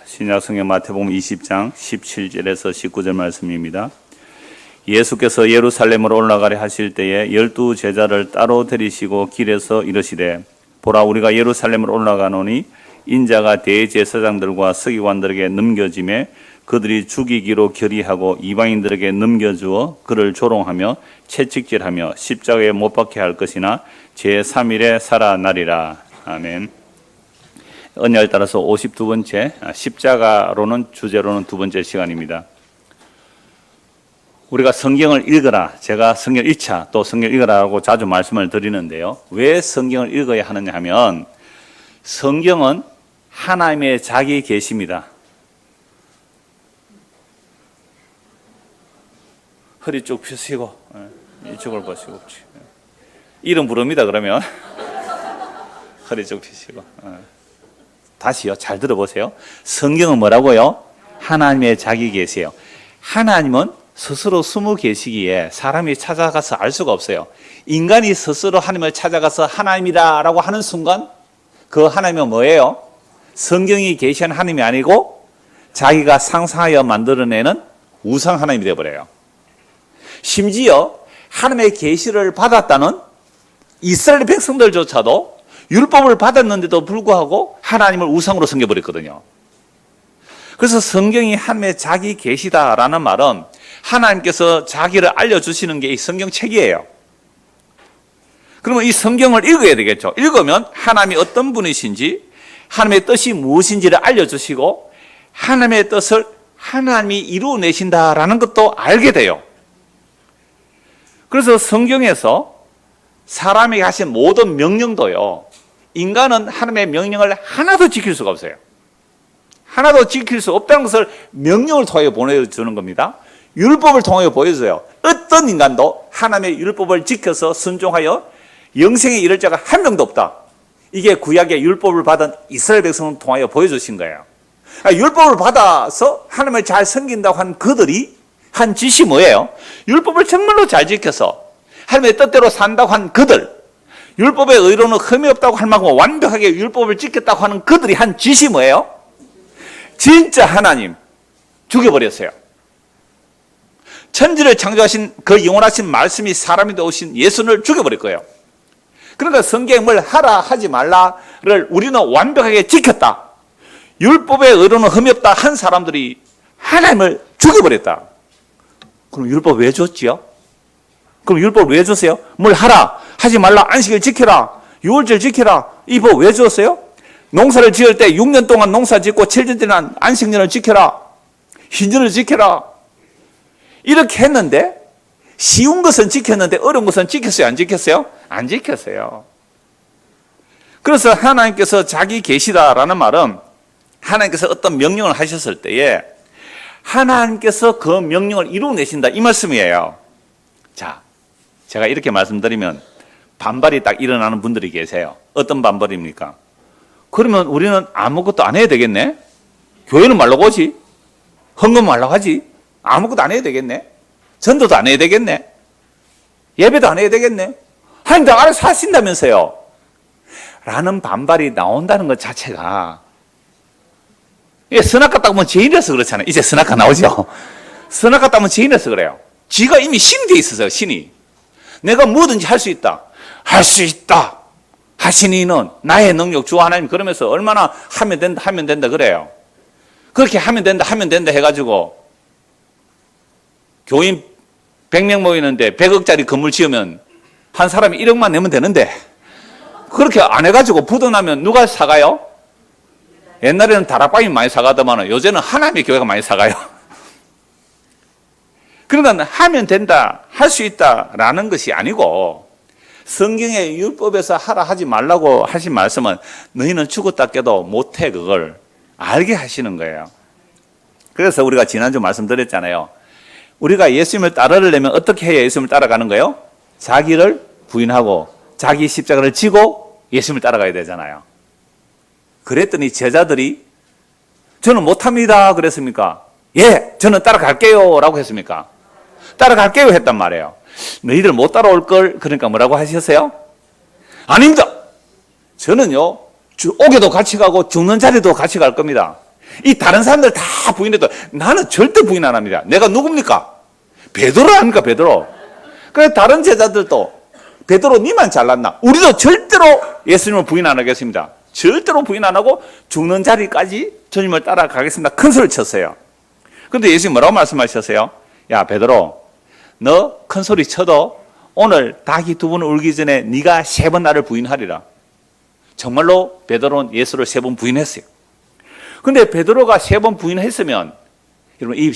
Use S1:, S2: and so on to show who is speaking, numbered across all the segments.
S1: 신약성경 마태복음 20장 17절에서 19절 말씀입니다. 예수께서 예루살렘으로 올라가려 하실 때에 12 제자를 따로 데리시고 길에서 이르시되 보라 우리가 예루살렘으로 올라가노니 인자가 대제사장들과 서기관들에게 넘겨지매 그들이 죽이기로 결의하고 이방인들에게 넘겨주어 그를 조롱하며 채찍질하며 십자가에 못 박게 할 것이나 제3일에 살아나리라. 아멘. 언약을 따라서 52번째 십자가로는 주제로는 두 번째 시간입니다. 우리가 성경을 읽어라. 제가 성경 읽자 또 성경 읽어라라고 자주 말씀을 드리는데요. 왜 성경을 읽어야 하느냐 하면 성경은 하나님의 자기 계시입니다. 허리 쭉 펴시고 이쪽을 보시고 이름 부릅니다. 그러면 허리 쭉 펴시고 다시요. 잘 들어보세요. 성경은 뭐라고요? 하나님의 자기 계시예요. 하나님은 스스로 숨어 계시기에 사람이 찾아가서 알 수가 없어요. 인간이 스스로 하나님을 찾아가서 하나님이다라고 하는 순간 그 하나님은 뭐예요? 성경이 계시한 하나님이 아니고 자기가 상상하여 만들어내는 우상 하나님이 되어버려요. 심지어 하나님의 계시를 받았다는 이스라엘 백성들조차도 율법을 받았는데도 불구하고 하나님을 우상으로 섬겨버렸거든요. 그래서 성경이 하나님의 자기 계시다라는 말은 하나님께서 자기를 알려주시는 게 이 성경책이에요. 그러면 이 성경을 읽어야 되겠죠. 읽으면 하나님이 어떤 분이신지 하나님의 뜻이 무엇인지를 알려주시고 하나님의 뜻을 하나님이 이루어내신다라는 것도 알게 돼요. 그래서 성경에서 사람에게 하신 모든 명령도요, 인간은 하나님의 명령을 하나도 지킬 수가 없어요. 하나도 지킬 수 없다는 것을 명령을 통해 보내주는 겁니다. 율법을 통해 보여줘요. 어떤 인간도 하나님의 율법을 지켜서 순종하여 영생에 이를 자가 한 명도 없다. 이게 구약의 율법을 받은 이스라엘 백성을 통하여 보여주신 거예요. 율법을 받아서 하나님을 잘 섬긴다고 한 그들이 한 짓이 뭐예요? 율법을 정말로 잘 지켜서 하나님의 뜻대로 산다고 한 그들, 율법의 의로는 흠이 없다고 할 만큼 완벽하게 율법을 지켰다고 하는 그들이 한 짓이 뭐예요? 진짜 하나님 죽여버렸어요. 천지를 창조하신 그 영원하신 말씀이 사람이 되오신 예수를 죽여버릴 거예요. 그러니까 성경에 뭘 하라 하지 말라를 우리는 완벽하게 지켰다. 율법의 의로는 흠이 없다 한 사람들이 하나님을 죽여버렸다. 그럼 율법 왜 줬지요? 그럼 율법 왜 줬어요? 뭘 하라 하지 말라, 안식일 지켜라, 유월절 지켜라, 이 법 왜 줬어요? 농사를 지을 때 6년 동안 농사 짓고 7년 동안 안식년을 지켜라, hin절을 지켜라, 이렇게 했는데 쉬운 것은 지켰는데 어려운 것은 지켰어요? 안 지켰어요? 안 지켰어요. 그래서 하나님께서 자기 계시다라는 말은 하나님께서 어떤 명령을 하셨을 때에 하나님께서 그 명령을 이루어내신다 이 말씀이에요. 자, 제가 이렇게 말씀드리면 반발이 딱 일어나는 분들이 계세요. 어떤 반발입니까? 그러면 우리는 아무것도 안 해야 되겠네? 교회는 말라고 오지? 헌금 말라고 하지? 아무것도 안 해야 되겠네? 전도도 안 해야 되겠네? 예배도 안 해야 되겠네? 하나님 다 알아서 하신다면서요? 라는 반발이 나온다는 것 자체가 선악과 따면 죄인이라서 그렇잖아요. 이제 선악과 나오죠? 선악과 따면 죄인이라서 그래요. 지가 이미 신이 돼 있어서 신이. 내가 뭐든지 할 수 있다. 할 수 있다 하시니 이는 나의 능력 주 하나님 그러면서 얼마나 하면 된다 그래요. 그렇게 하면 된다 해가지고 교인 100명 모이는데 100억짜리 건물 지으면 한 사람이 1억만 내면 되는데 그렇게 안 해가지고 부도나면 누가 사가요? 옛날에는 다락방이 많이 사가더만 요새는 하나님의 교회가 많이 사가요. 그러니까 하면 된다, 할 수 있다라는 것이 아니고 성경의 율법에서 하라 하지 말라고 하신 말씀은 너희는 죽었다 깨도 못해 그걸 알게 하시는 거예요. 그래서 우리가 지난주 말씀드렸잖아요. 우리가 예수님을 따르려면 어떻게 해야 예수님을 따라가는 거예요? 자기를 부인하고 자기 십자가를 지고 예수님을 따라가야 되잖아요. 그랬더니 제자들이 저는 못합니다 그랬습니까? 예, 저는 따라갈게요 라고 했습니까? 따라갈게요 했단 말이에요. 너희들 못 따라올 걸 그러니까 뭐라고 하셨어요? 아닙니다. 저는요 오게도 같이 가고 죽는 자리도 같이 갈 겁니다. 이 다른 사람들 다 부인해도 나는 절대 부인 안 합니다. 내가 누굽니까? 베드로 아닙니까, 베드로? 그래서 다른 제자들도 베드로 니만 잘났나? 우리도 절대로 예수님을 부인 안 하겠습니다. 절대로 부인 안 하고 죽는 자리까지 주님을 따라가겠습니다. 큰 소리를 쳤어요. 그런데 예수님 뭐라고 말씀하셨어요? 야, 베드로, 너 큰 소리 쳐도 오늘 닭이 두 번 울기 전에 네가 3번 나를 부인하리라. 정말로 베드로는 예수를 3번 부인했어요. 근데 베드로가 3번 부인했으면, 여러분, 이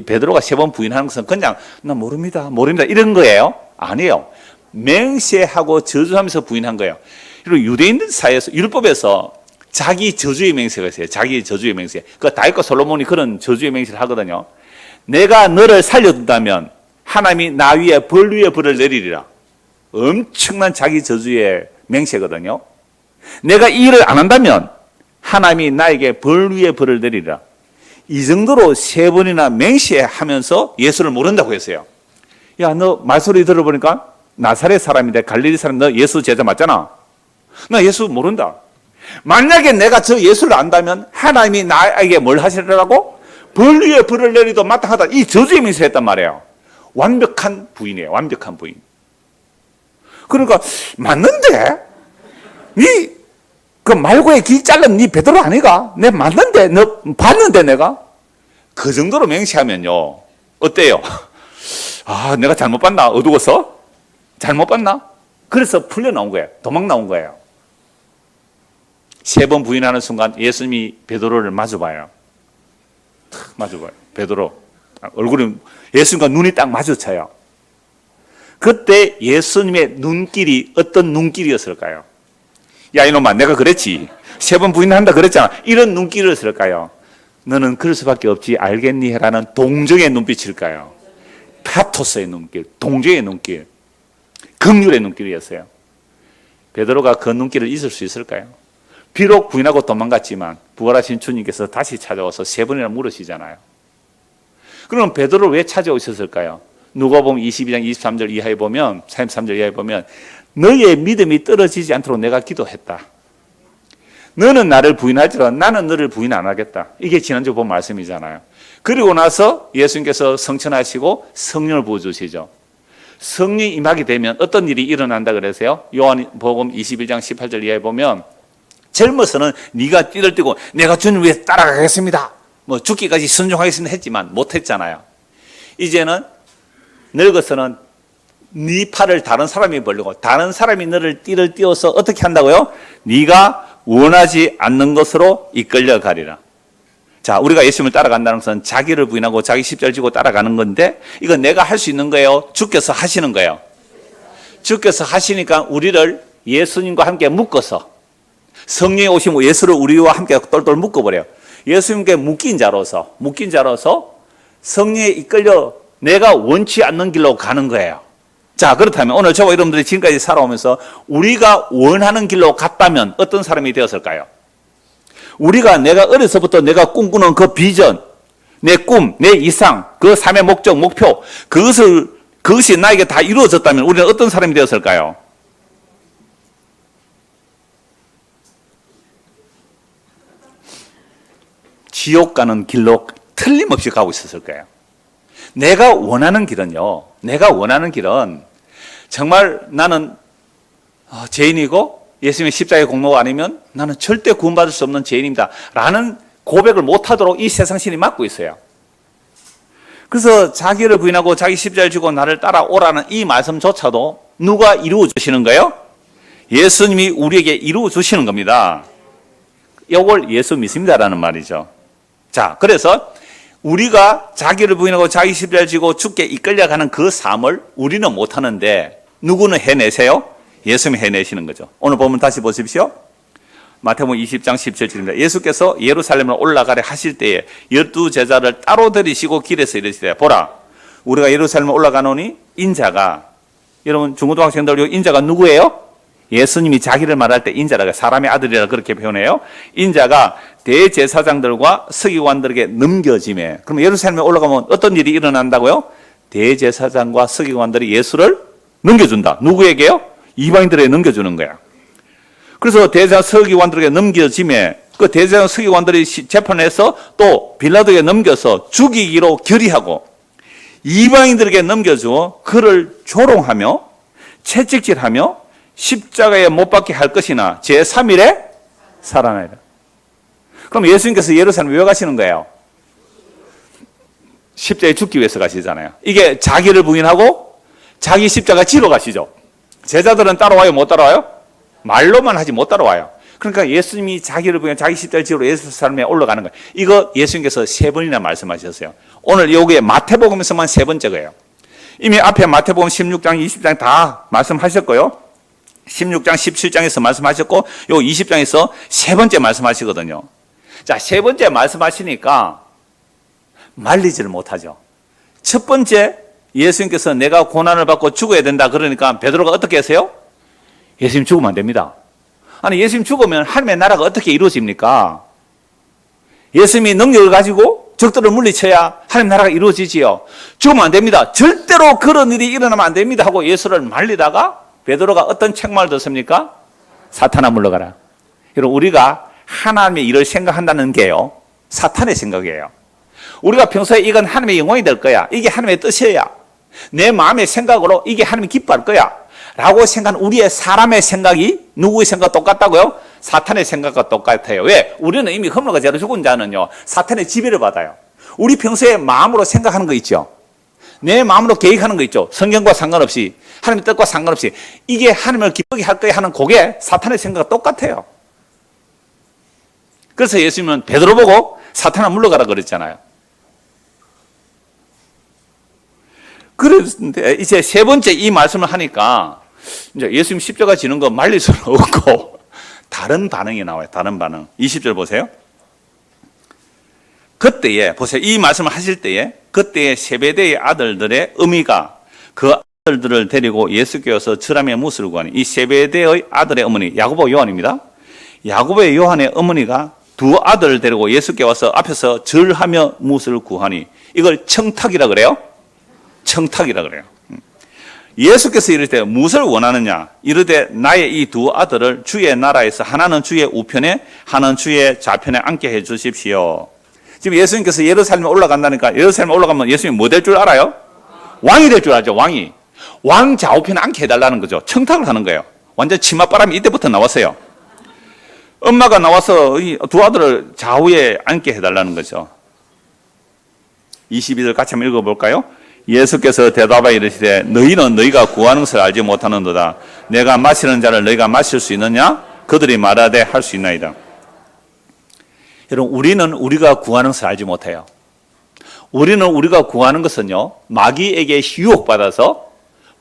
S1: 베드로가 3번 부인하는 것은 그냥 나 모릅니다 이런 거예요? 아니에요. 맹세하고 저주하면서 부인한 거예요. 그리고 유대인들 사이에서 율법에서 자기 저주의 맹세가 있어요. 자기 저주의 맹세. 그 다윗과 솔로몬이 그런 저주의 맹세를 하거든요. 내가 너를 살려둔다면 하나님이 나 위에 벌 위에 벌을 내리리라. 엄청난 자기 저주의 맹세거든요. 내가 이 일을 안 한다면 하나님이 나에게 벌 위에 벌을 내리리라. 이 정도로 3번이나 맹세하면서 예수를 모른다고 했어요. 야, 너 말소리 들어보니까 나사렛 사람인데 갈릴리 사람, 너 예수 제자 맞잖아. 나 예수 모른다. 만약에 내가 저 예수를 안다면 하나님이 나에게 뭘 하시려고? 벌 위에 벌을 내리도 마땅하다. 이 저주의 맹세를 했단 말이에요. 완벽한 부인이에요. 완벽한 부인. 그러니까 맞는데? 그 말고의 길 잘른 네 베드로 아니가? 내 맞는데? 너 봤는데 내가? 그 정도로 맹세하면요. 어때요? 아, 내가 잘못 봤나? 어두워서? 잘못 봤나? 그래서 풀려 나온 거예요. 도망 나온 거예요. 3번 부인하는 순간 예수님이 베드로를 마주봐요. 마주봐요. 베드로. 얼굴이, 예수님과 눈이 딱 마주쳐요. 그때 예수님의 눈길이 어떤 눈길이었을까요? 야, 이놈아, 내가 그랬지. 3번 부인한다 그랬잖아. 이런 눈길이었을까요? 너는 그럴 수밖에 없지, 알겠니? 라는 동정의 눈빛일까요? 파토스의 눈길, 동정의 눈길, 긍휼의 눈길이었어요. 베드로가 그 눈길을 잊을 수 있을까요? 비록 부인하고 도망갔지만 부활하신 주님께서 다시 찾아와서 3번이나 물으시잖아요. 그럼 베드로를 왜 찾아오셨을까요? 누가복음 22장 23절 이하에 보면, 33절 이하에 보면 너의 믿음이 떨어지지 않도록 내가 기도했다. 너는 나를 부인하지라 나는 너를 부인 안 하겠다. 이게 지난주 본 말씀이잖아요. 그리고 나서 예수님께서 성천하시고 성령을 부어주시죠. 성령이 임하게 되면 어떤 일이 일어난다 그러세요? 요한복음 21장 18절 이하에 보면 젊어서는 네가 띠를 띠고 내가 주님 위해 따라가겠습니다. 뭐 죽기까지 순종하겠습니다 했지만 못했잖아요. 이제는 늙어서는 네 팔을 다른 사람이 벌리고 다른 사람이 너를 띠를 띄워서 어떻게 한다고요? 네가 원하지 않는 것으로 이끌려 가리라. 자, 우리가 예수님을 따라간다는 것은 자기를 부인하고 자기 십자를 지고 따라가는 건데 이건 내가 할 수 있는 거예요? 주께서 하시는 거예요? 주께서 하시니까 우리를 예수님과 함께 묶어서 성령이 오시면 예수를 우리와 함께 똘똘 묶어버려요. 예수님께 묶인 자로서 성령에 이끌려 내가 원치 않는 길로 가는 거예요. 자, 그렇다면 오늘 저와 여러분들이 지금까지 살아오면서 우리가 원하는 길로 갔다면 어떤 사람이 되었을까요? 내가 어려서부터 내가 꿈꾸는 그 비전, 내 꿈, 내 이상, 그 삶의 목적, 목표, 그것이 나에게 다 이루어졌다면 우리는 어떤 사람이 되었을까요? 지옥 가는 길로 틀림없이 가고 있었을 거예요. 내가 원하는 길은 정말 나는 죄인이고 예수님의 십자가의 공로가 아니면 나는 절대 구원받을 수 없는 죄인입니다 라는 고백을 못하도록 이 세상 신이 막고 있어요. 그래서 자기를 부인하고 자기 십자가를 지고 나를 따라오라는 이 말씀조차도 누가 이루어 주시는 거예요? 예수님이 우리에게 이루어 주시는 겁니다. 이걸 예수 믿습니다라는 말이죠. 자, 그래서 우리가 자기를 부인하고 자기 십자가를 지고 주께 이끌려가는 그 삶을 우리는 못하는데 누구는 해내세요? 예수님이 해내시는 거죠. 오늘 보면 다시 보십시오. 마태복음 20장 17절입니다. 예수께서 예루살렘으로 올라가려 하실 때에 12제자를 따로 들이시고 길에서 이르시되 보라, 우리가 예루살렘에 올라가노니 인자가, 여러분 중고등 학생들 인자가 누구예요? 예수님이 자기를 말할 때 인자라고 사람의 아들이라 그렇게 표현해요. 인자가 대제사장들과 서기관들에게 넘겨짐에, 그럼 예루살렘에 올라가면 어떤 일이 일어난다고요? 대제사장과 서기관들이 예수를 넘겨준다. 누구에게요? 이방인들에게 넘겨주는 거야. 그래서 대제사 서기관들에게 넘겨짐에 그 대제사장 서기관들이 재판해서 또 빌라도에게 넘겨서 죽이기로 결의하고 이방인들에게 넘겨주어 그를 조롱하며 채찍질하며 십자가에 못 박게 할 것이나 제3일에 살아나리라. 그럼 예수님께서 예루살렘 왜 가시는 거예요? 십자가에 죽기 위해서 가시잖아요. 이게 자기를 부인하고 자기 십자가 지러 가시죠. 제자들은 따라와요? 못 따라와요? 말로만 하지 못 따라와요. 그러니까 예수님이 자기를 부인하고 자기 십자가를 지러 예루살렘에 올라가는 거예요. 이거 예수님께서 3번이나 말씀하셨어요. 오늘 여기에 마태복음에서만 3번째 거예요. 이미 앞에 마태복음 16장, 20장 다 말씀하셨고요. 16장, 17장에서 말씀하셨고 요 20장에서 3번째 말씀하시거든요. 자, 3번째 말씀하시니까 말리지를 못하죠. 첫 번째 예수님께서 내가 고난을 받고 죽어야 된다 그러니까 베드로가 어떻게 했어요? 예수님 죽으면 안 됩니다. 아니 예수님 죽으면 하나님의 나라가 어떻게 이루어집니까? 예수님이 능력을 가지고 적들을 물리쳐야 하나님 나라가 이루어지지요. 죽으면 안 됩니다. 절대로 그런 일이 일어나면 안 됩니다 하고 예수를 말리다가 베드로가 어떤 책망을 듣습니까? 사탄아 물러가라. 여러분 우리가 하나님의 일을 생각한다는 게요 사탄의 생각이에요. 우리가 평소에 이건 하나님의 영광이 될 거야. 이게 하나님의 뜻이야. 내 마음의 생각으로 이게 하나님이 기뻐할 거야. 라고 생각하는 우리의 사람의 생각이 누구의 생각과 똑같다고요? 사탄의 생각과 똑같아요. 왜? 우리는 이미 흠로가 죄로 죽은 자는요 사탄의 지배를 받아요. 우리 평소에 마음으로 생각하는 거 있죠. 내 마음으로 계획하는 거 있죠. 성경과 상관없이 하나님의 뜻과 상관없이 이게 하나님을 기쁘게 할 거야 하는 그게 사탄의 생각과 똑같아요. 그래서 예수님은 베드로 보고 사탄아 물러가라 그랬잖아요. 그런데 이제 3번째 이 말씀을 하니까 이제 예수님 십자가 지는 거 말릴 수는 없고 다른 반응이 나와요. 다른 반응. 20절 보세요. 그때에 보세요. 이 말씀을 하실 때에 그때에 세베대의 아들들의 어미가 그 아들들을 데리고 예수께 와서 절함의 못을 구하니 이 세베대의 아들의 어머니 야고보 요한입니다. 야고보의 요한의 어머니가 두 아들을 데리고 예수께 와서 앞에서 절하며 못을 구하니 이걸 청탁이라 그래요. 청탁이라 그래요. 예수께서 이르되 무엇을 원하느냐 이르되 나의 이 두 아들을 주의 나라에서 하나는 주의 우편에 하나는 주의 좌편에 앉게 해 주십시오. 지금 예수님께서 예루살렘에 올라간다니까 예루살렘에 올라가면 예수님이 뭐 될 줄 알아요? 왕이 될 줄 알죠. 왕이. 왕 좌우편에 앉게 해달라는 거죠. 청탁을 하는 거예요. 완전 치맛바람이 이때부터 나왔어요. 엄마가 나와서 이 두 아들을 좌우에 앉게 해달라는 거죠. 22절 같이 한번 읽어볼까요? 예수께서 대답하여 이르시되 너희는 너희가 구하는 것을 알지 못하는도다. 내가 마시는 자를 너희가 마실 수 있느냐? 그들이 말하되 할 수 있나이다. 여러분 우리는 우리가 구하는 것을 알지 못해요. 우리는 우리가 구하는 것은요 마귀에게 유혹받아서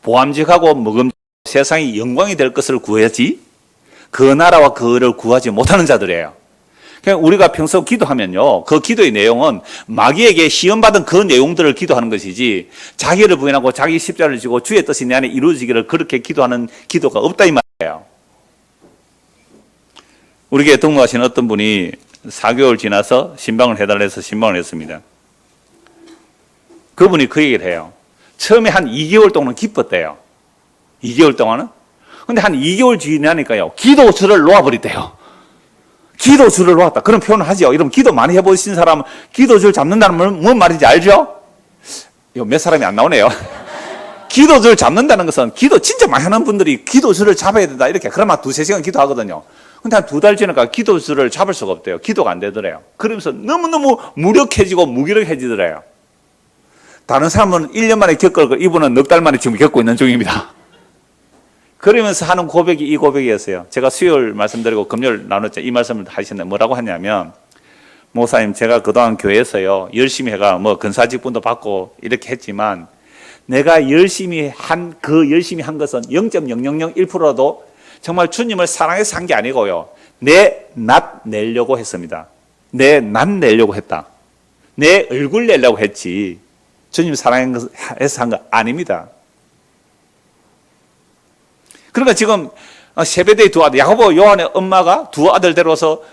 S1: 보암직하고 먹음직하고 세상이 영광이 될 것을 구하지 그 나라와 그를 구하지 못하는 자들이에요. 그냥 우리가 평소 기도하면요 그 기도의 내용은 마귀에게 시험받은 그 내용들을 기도하는 것이지 자기를 부인하고 자기 십자를 지고 주의 뜻이 내 안에 이루어지기를 그렇게 기도하는 기도가 없다 이 말이에요. 우리 교회 동무하신 어떤 분이 4개월 지나서 신방을 해달라 해서 신방을 했습니다. 그분이 그 얘기를 해요. 처음에 한 2개월 동안은 기뻤대요. 2개월 동안은. 근데 한 2개월 지나니까요 기도줄을 놓아버리대요. 기도줄을 놓았다. 그런 표현을 하죠. 이러면 기도 많이 해보신 사람은 기도줄 잡는다는 건 뭔 말인지 알죠? 이거 몇 사람이 안 나오네요. 기도줄 잡는다는 것은 기도 진짜 많이 하는 분들이 기도줄을 잡아야 된다. 이렇게. 그러면 2-3시간 기도하거든요. 근데 한 2달 지나니까 기도줄을 잡을 수가 없대요. 기도가 안 되더래요. 그러면서 너무너무 무력해지고 무기력해지더래요. 다른 사람은 1년 만에 겪을 거 이분은 넉 달 만에 지금 겪고 있는 중입니다. 그러면서 하는 고백이 이 고백이었어요. 제가 수요일 말씀드리고 금요일 나눴죠. 이 말씀을 하시는데 뭐라고 하냐면 목사님 제가 그동안 교회에서요 열심히 해가 뭐 근사직분도 받고 이렇게 했지만 내가 열심히 한 것은 0.0001%도 정말 주님을 사랑해서 한 게 아니고요. 내 낯 내려고 했습니다. 내 낯 내려고 했다. 내 얼굴 내려고 했지. 주님 사랑해서 한 거 아닙니다. 그러니까 지금 세베대의 두 아들, 야고보 요한의 엄마가 두 아들 데려와서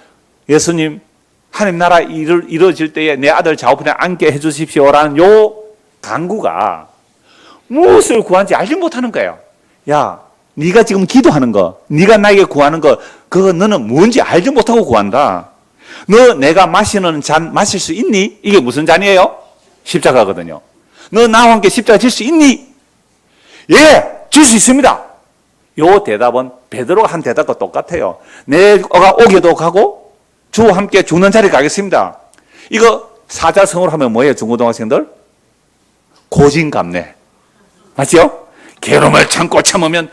S1: 예수님 하나님 나라 이루어질 때에 내 아들 좌우편에 앉게 해 주십시오라는 요 간구가 무엇을 구한지 알지 못하는 거예요. 야, 네가 지금 기도하는 거, 네가 나에게 구하는 거, 그거 너는 뭔지 알지 못하고 구한다. 너 내가 마시는 잔 마실 수 있니? 이게 무슨 잔이에요? 십자가거든요. 너 나와 함께 십자가 질 수 있니? 예, 질 수 있습니다. 요 대답은 베드로가 한 대답과 똑같아요. 내가 오게도 가고 주와 함께 죽는 자리에 가겠습니다. 이거 사자성어로 하면 뭐예요, 중고등학생들? 고진감래. 맞죠? 괴로움을 참고 참으면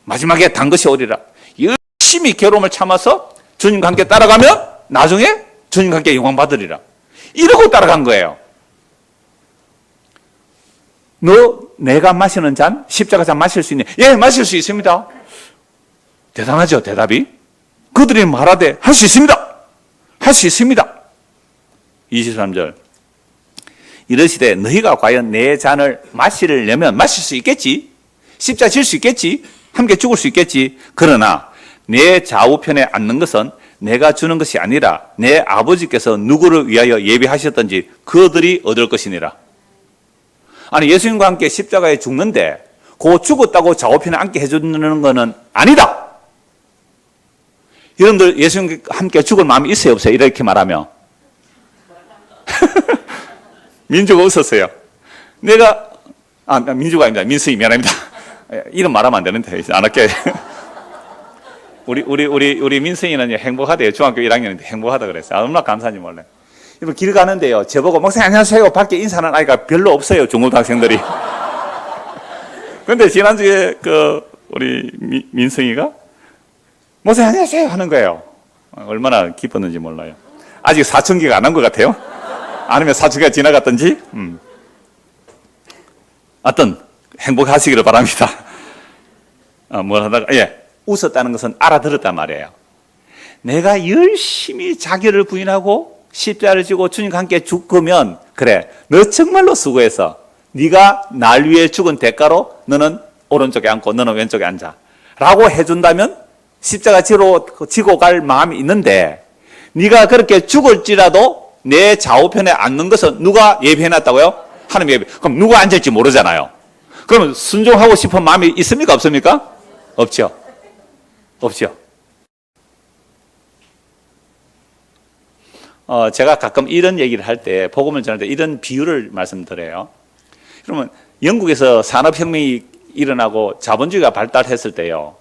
S1: 마지막에 단 것이 오리라. 열심히 괴로움을 참아서 주님과 함께 따라가면 나중에 주님과 함께 영광 받으리라. 이러고 따라간 거예요. 너 내가 마시는 잔, 십자가 잔 마실 수 있니? 예, 마실 수 있습니다. 대단하죠, 대답이? 그들이 말하되 할 수 있습니다. 할 수 있습니다. 23절. 이르시되 너희가 과연 내 잔을 마시려면 마실 수 있겠지? 십자가 질 수 있겠지? 함께 죽을 수 있겠지? 그러나 내 좌우편에 앉는 것은 내가 주는 것이 아니라 내 아버지께서 누구를 위하여 예비하셨던지 그들이 얻을 것이니라. 아니, 예수님과 함께 십자가에 죽는데 그 죽었다고 좌우편에 앉게 해주는 것은 아니다. 여러분들 예수님과 함께 죽을 마음이 있어요, 없어요? 이렇게 말하면. 민주가 웃었어요. 민주가 아닙니다. 민수이 미안합니다. 이름 말하면 안 되는데 안 할게요. 우리 민수이는 행복하대요. 중학교 1학년인데 행복하다 그랬어요. 얼마나 감사한지 몰라요. 여러분 길 가는데요, 저보고 목사님 안녕하세요 밖에 인사하는 아이가 별로 없어요, 중고등학생들이. 근데 지난주에 우리 민승이가 목사님 안녕하세요 하는 거예요. 얼마나 기뻤는지 몰라요. 아직 사춘기가 안 한 것 같아요. 아니면 사춘기가 지나갔던지. 하여튼 행복하시기를 바랍니다. 뭘 하다가 웃었다는 것은 알아들었단 말이에요. 내가 열심히 자기를 부인하고 십자가를 지고 주님과 함께 죽으면 그래, 너 정말로 수고해서 네가 날 위해 죽은 대가로 너는 오른쪽에 앉고 너는 왼쪽에 앉아 라고 해준다면 십자가 지고 갈 마음이 있는데, 네가 그렇게 죽을지라도 내 좌우편에 앉는 것은 누가 예비해놨다고요? 하나님 예비. 그럼 누가 앉을지 모르잖아요. 그러면 순종하고 싶은 마음이 있습니까, 없습니까? 없죠. 없죠. 제가 가끔 이런 얘기를 할 때, 복음을 전할 때 이런 비유를 말씀드려요. 그러면 영국에서 산업혁명이 일어나고 자본주의가 발달했을 때요,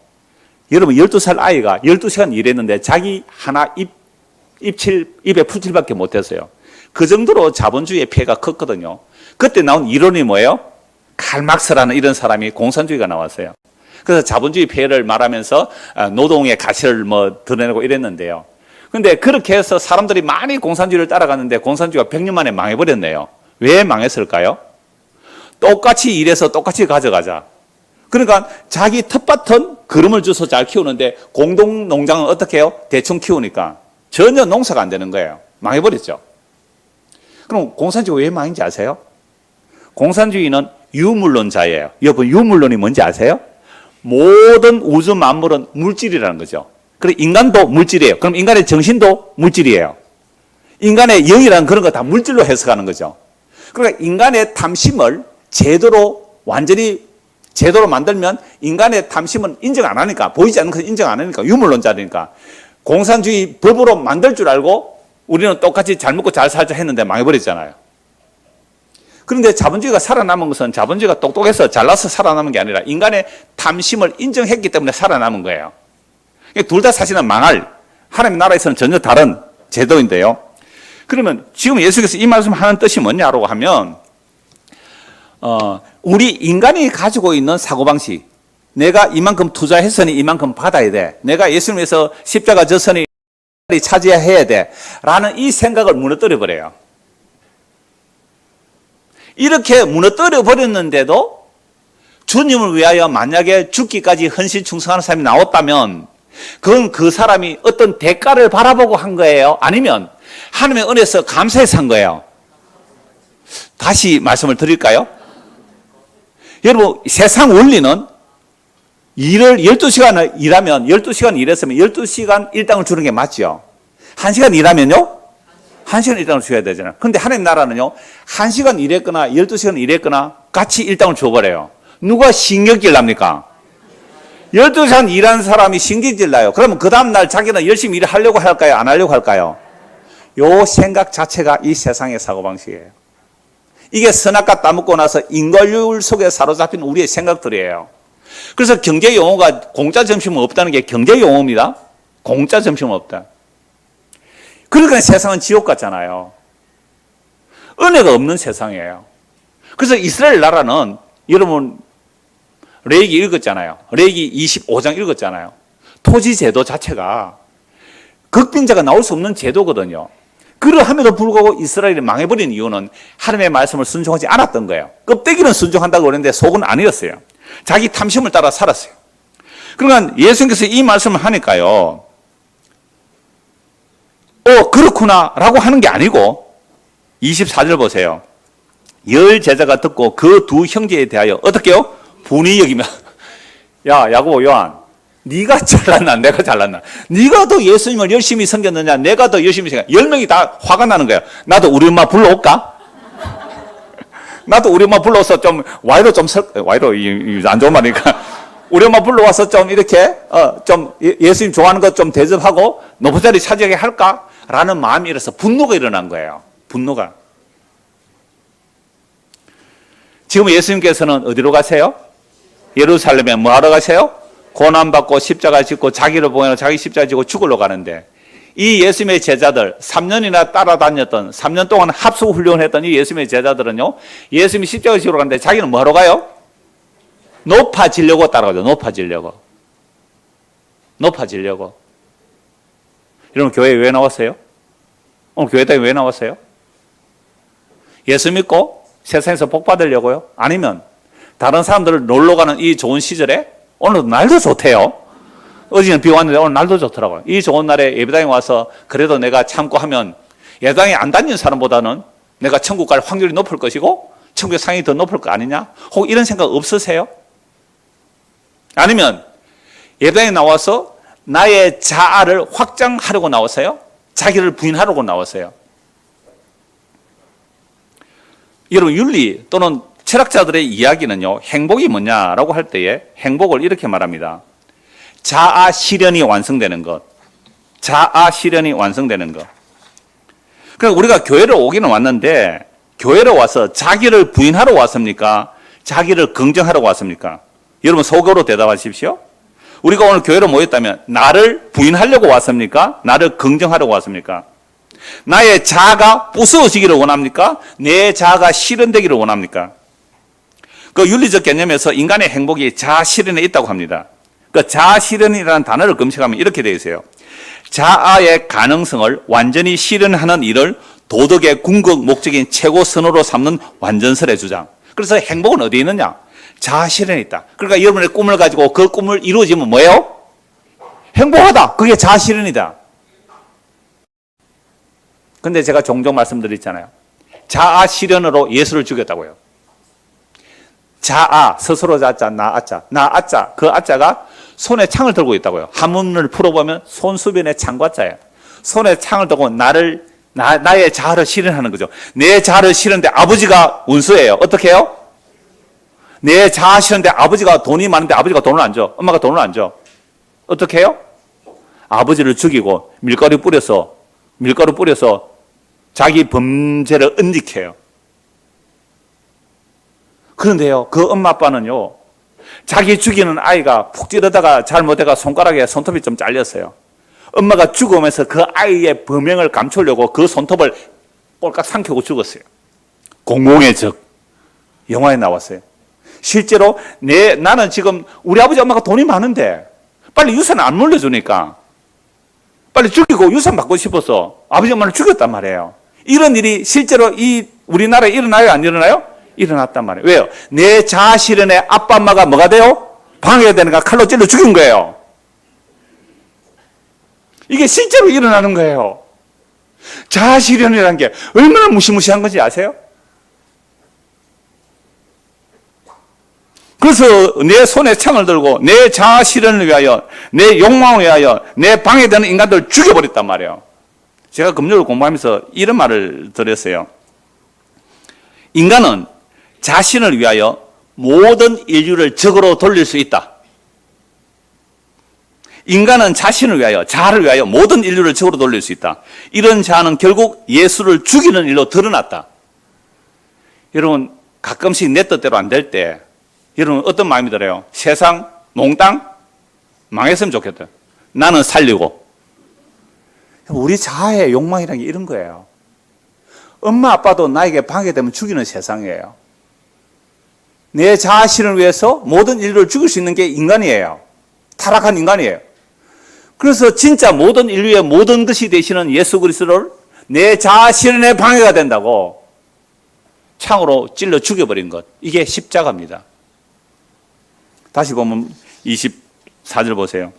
S1: 여러분 12살 아이가 12시간 일했는데 자기 하나 입에 풀칠밖에 못했어요. 그 정도로 자본주의의 피해가 컸거든요. 그때 나온 이론이 뭐예요? 칼막스라는 이런 사람이 공산주의가 나왔어요. 그래서 자본주의 피해를 말하면서 노동의 가치를 드러내고 이랬는데요. 근데 그렇게 해서 사람들이 많이 공산주의를 따라갔는데 공산주의가 100년 만에 망해버렸네요. 왜 망했을까요? 똑같이 일해서 똑같이 가져가자. 그러니까 자기 텃밭은 거름을 줘서 잘 키우는데 공동농장은 어떻게 해요? 대충 키우니까 전혀 농사가 안 되는 거예요. 망해버렸죠. 그럼 공산주의가 왜 망인지 아세요? 공산주의는 유물론자예요. 여러분 유물론이 뭔지 아세요? 모든 우주 만물은 물질이라는 거죠. 그리고 인간도 물질이에요. 그럼 인간의 정신도 물질이에요. 인간의 영이라는 그런 거 다 물질로 해석하는 거죠. 그러니까 인간의 탐심을 완전히 제도로 만들면 인간의 탐심은 인정 안 하니까, 보이지 않는 것은 인정 안 하니까, 유물론자니까 공산주의 법으로 만들 줄 알고 우리는 똑같이 잘 먹고 잘 살자 했는데 망해버렸잖아요. 그런데 자본주의가 살아남은 것은 자본주의가 똑똑해서 잘나서 살아남은 게 아니라 인간의 탐심을 인정했기 때문에 살아남은 거예요. 둘 다 사실은 망할, 하나님의 나라에서는 전혀 다른 제도인데요. 그러면 지금 예수께서 이 말씀 하는 뜻이 뭐냐고 하면, 우리 인간이 가지고 있는 사고방식, 내가 이만큼 투자했으니 이만큼 받아야 돼, 내가 예수님에서 십자가 졌으니 차지해야 돼 라는 이 생각을 무너뜨려 버려요. 이렇게 무너뜨려 버렸는데도 주님을 위하여 만약에 죽기까지 헌신 충성하는 사람이 나왔다면 그건 그 사람이 어떤 대가를 바라보고 한 거예요? 아니면 하나님의 은혜에서 감사해서 한 거예요? 다시 말씀을 드릴까요? 여러분 세상 원리는 일을 12시간을 일하면 12시간 일했으면 12시간 일당을 주는 게 맞죠. 1시간 일하면요? 1시간 일당을 줘야 되잖아요. 그런데 하나님 나라는요, 1시간 일했거나 12시간 일했거나 같이 일당을 줘버려요. 누가 신경질 납니까? 12시간 일하는 사람이 신경질 나요. 그러면 그 다음날 자기는 열심히 일을 하려고 할까요? 안 하려고 할까요? 요 생각 자체가 이 세상의 사고방식이에요. 이게 선악과 따먹고 나서 인과율 속에 사로잡힌 우리의 생각들이에요. 그래서 경제 용어가 공짜 점심은 없다는 게 경제 용어입니다. 공짜 점심은 없다. 그러니까 세상은 지옥 같잖아요. 은혜가 없는 세상이에요. 그래서 이스라엘 나라는 여러분 레위기 읽었잖아요. 레위기 25장 읽었잖아요. 토지 제도 자체가 극빈자가 나올 수 없는 제도거든요. 그러함에도 불구하고 이스라엘이 망해버린 이유는 하나님의 말씀을 순종하지 않았던 거예요. 껍데기는 순종한다고 그랬는데 속은 아니었어요. 자기 탐심을 따라 살았어요. 그러니까 예수님께서 이 말씀을 하니까요. 그렇구나 라고 하는 게 아니고 24절 보세요. 열 제자가 듣고 그 두 형제에 대하여 어떻게요? 분이 여기면 야 야고보 요한 네가 잘났나 내가 잘났나? 네가 더 예수님을 열심히 섬겼느냐 내가 더 열심히 섬겼느냐? 10명이 다 화가 나는 거야. 나도 우리 엄마 불러올까? 나도 우리 엄마 불러서 좀 와이로 안 좋은 말이니까 우리 엄마 불러와서 좀 이렇게 좀 예수님 좋아하는 것 좀 대접하고 높은 자리 차지하게 할까? 라는 마음이 일어서 분노가 일어난 거예요. 분노가. 지금 예수님께서는 어디로 가세요? 예루살렘에 뭐하러 가세요? 고난받고 십자가 짓고 자기를 보내고 자기 십자가 지고 죽으러 가는데 이 예수님의 제자들 3년이나 따라다녔던 3년 동안 합숙훈련했던 이 예수님의 제자들은요. 예수님이 십자가 지러 가는데 자기는 뭐하러 가요? 높아지려고 따라가죠. 높아지려고. 여러분 교회에 왜 나왔어요? 오늘 교회에 왜 나왔어요? 예수 믿고 세상에서 복 받으려고요? 아니면 다른 사람들을 놀러 가는 이 좋은 시절에 오늘 날도 좋대요. 어제는 비 왔는데 오늘 날도 좋더라고요. 이 좋은 날에 예배당에 와서 그래도 내가 참고 하면 예배당에 안 다니는 사람보다는 내가 천국 갈 확률이 높을 것이고 천국의 상이 더 높을 거 아니냐? 혹 이런 생각 없으세요? 아니면 예배당에 나와서 나의 자아를 확장하려고 나왔어요? 자기를 부인하려고 나왔어요? 여러분 윤리 또는 철학자들의 이야기는요. 행복이 뭐냐라고 할 때에 행복을 이렇게 말합니다. 자아 실현이 완성되는 것. 그러니까 우리가 교회를 오기는 왔는데 교회로 와서 자기를 부인하러 왔습니까? 자기를 긍정하러 왔습니까? 여러분 속으로 대답하십시오. 우리가 오늘 교회로 모였다면 나를 부인하려고 왔습니까? 나를 긍정하려고 왔습니까? 나의 자아가 부서지기를 원합니까? 내 자아가 실현되기를 원합니까? 그 윤리적 개념에서 인간의 행복이 자아 실현에 있다고 합니다. 그 자아 실현이라는 단어를 검색하면 이렇게 되어 있어요. 자아의 가능성을 완전히 실현하는 일을 도덕의 궁극 목적인 최고 선호로 삼는 완전설의 주장. 그래서 행복은 어디에 있느냐? 자아 실현에 있다. 그러니까 여러분의 꿈을 가지고 그 꿈을 이루어지면 뭐예요? 행복하다. 그게 자아 실현이다. 근데 제가 종종 말씀드렸잖아요. 자아 실현으로 예수를 죽였다고요. 자아, 스스로 자자, 나아자. 그 아자가 손에 창을 들고 있다고요. 한문을 풀어보면 손수변의 창과자예요. 손에 창을 들고 나의 자아를 실현하는 거죠. 내 자아를 실현하는데 아버지가 운수예요. 어떻게 해요? 내 자아 실현하는데 아버지가 돈이 많은데 아버지가 돈을 안 줘. 엄마가 돈을 안 줘. 어떻게 해요? 아버지를 죽이고 밀가루 뿌려서 자기 범죄를 은닉해요. 그런데요, 그 엄마 아빠는요, 자기 죽이는 아이가 푹 찌르다가 잘못해가 손가락에 손톱이 좀 잘렸어요. 엄마가 죽으면서 그 아이의 범행을 감추려고 그 손톱을 꼴깍 삼키고 죽었어요. 공공의 적. 영화에 나왔어요. 실제로 나는 지금 우리 아버지 엄마가 돈이 많은데 빨리 유산 안 물려주니까 빨리 죽이고 유산 받고 싶어서 아버지 엄마를 죽였단 말이에요. 이런 일이 실제로 이 우리나라에 일어나요? 안 일어나요? 일어났단 말이에요. 왜요? 내 자아 실현에 아빠 엄마가 뭐가 돼요? 방해되니까 칼로 찔러 죽인 거예요. 이게 실제로 일어나는 거예요. 자아 실현이라는 게 얼마나 무시무시한 건지 아세요? 그래서 내 손에 창을 들고 내 자아 실현을 위하여 내 욕망을 위하여 내 방해되는 인간들을 죽여버렸단 말이에요. 제가 금요일 공부하면서 이런 말을 들었어요. 인간은 자신을 위하여 모든 인류를 적으로 돌릴 수 있다. 인간은 자신을 위하여, 자아를 위하여 모든 인류를 적으로 돌릴 수 있다. 이런 자아는 결국 예수를 죽이는 일로 드러났다. 여러분, 가끔씩 내 뜻대로 안 될 때 여러분 어떤 마음이 들어요? 세상 몽땅 망했으면 좋겠다. 나는 살리고. 우리 자아의 욕망이라는 게 이런 거예요. 엄마 아빠도 나에게 방해되면 죽이는 세상이에요. 내 자신을 위해서 모든 인류를 죽일 수 있는 게 인간이에요. 타락한 인간이에요. 그래서 진짜 모든 인류의 모든 것이 되시는 예수 그리스도를 내 자신의 방해가 된다고 창으로 찔러 죽여버린 것. 이게 십자가입니다. 다시 보면 24절 보세요.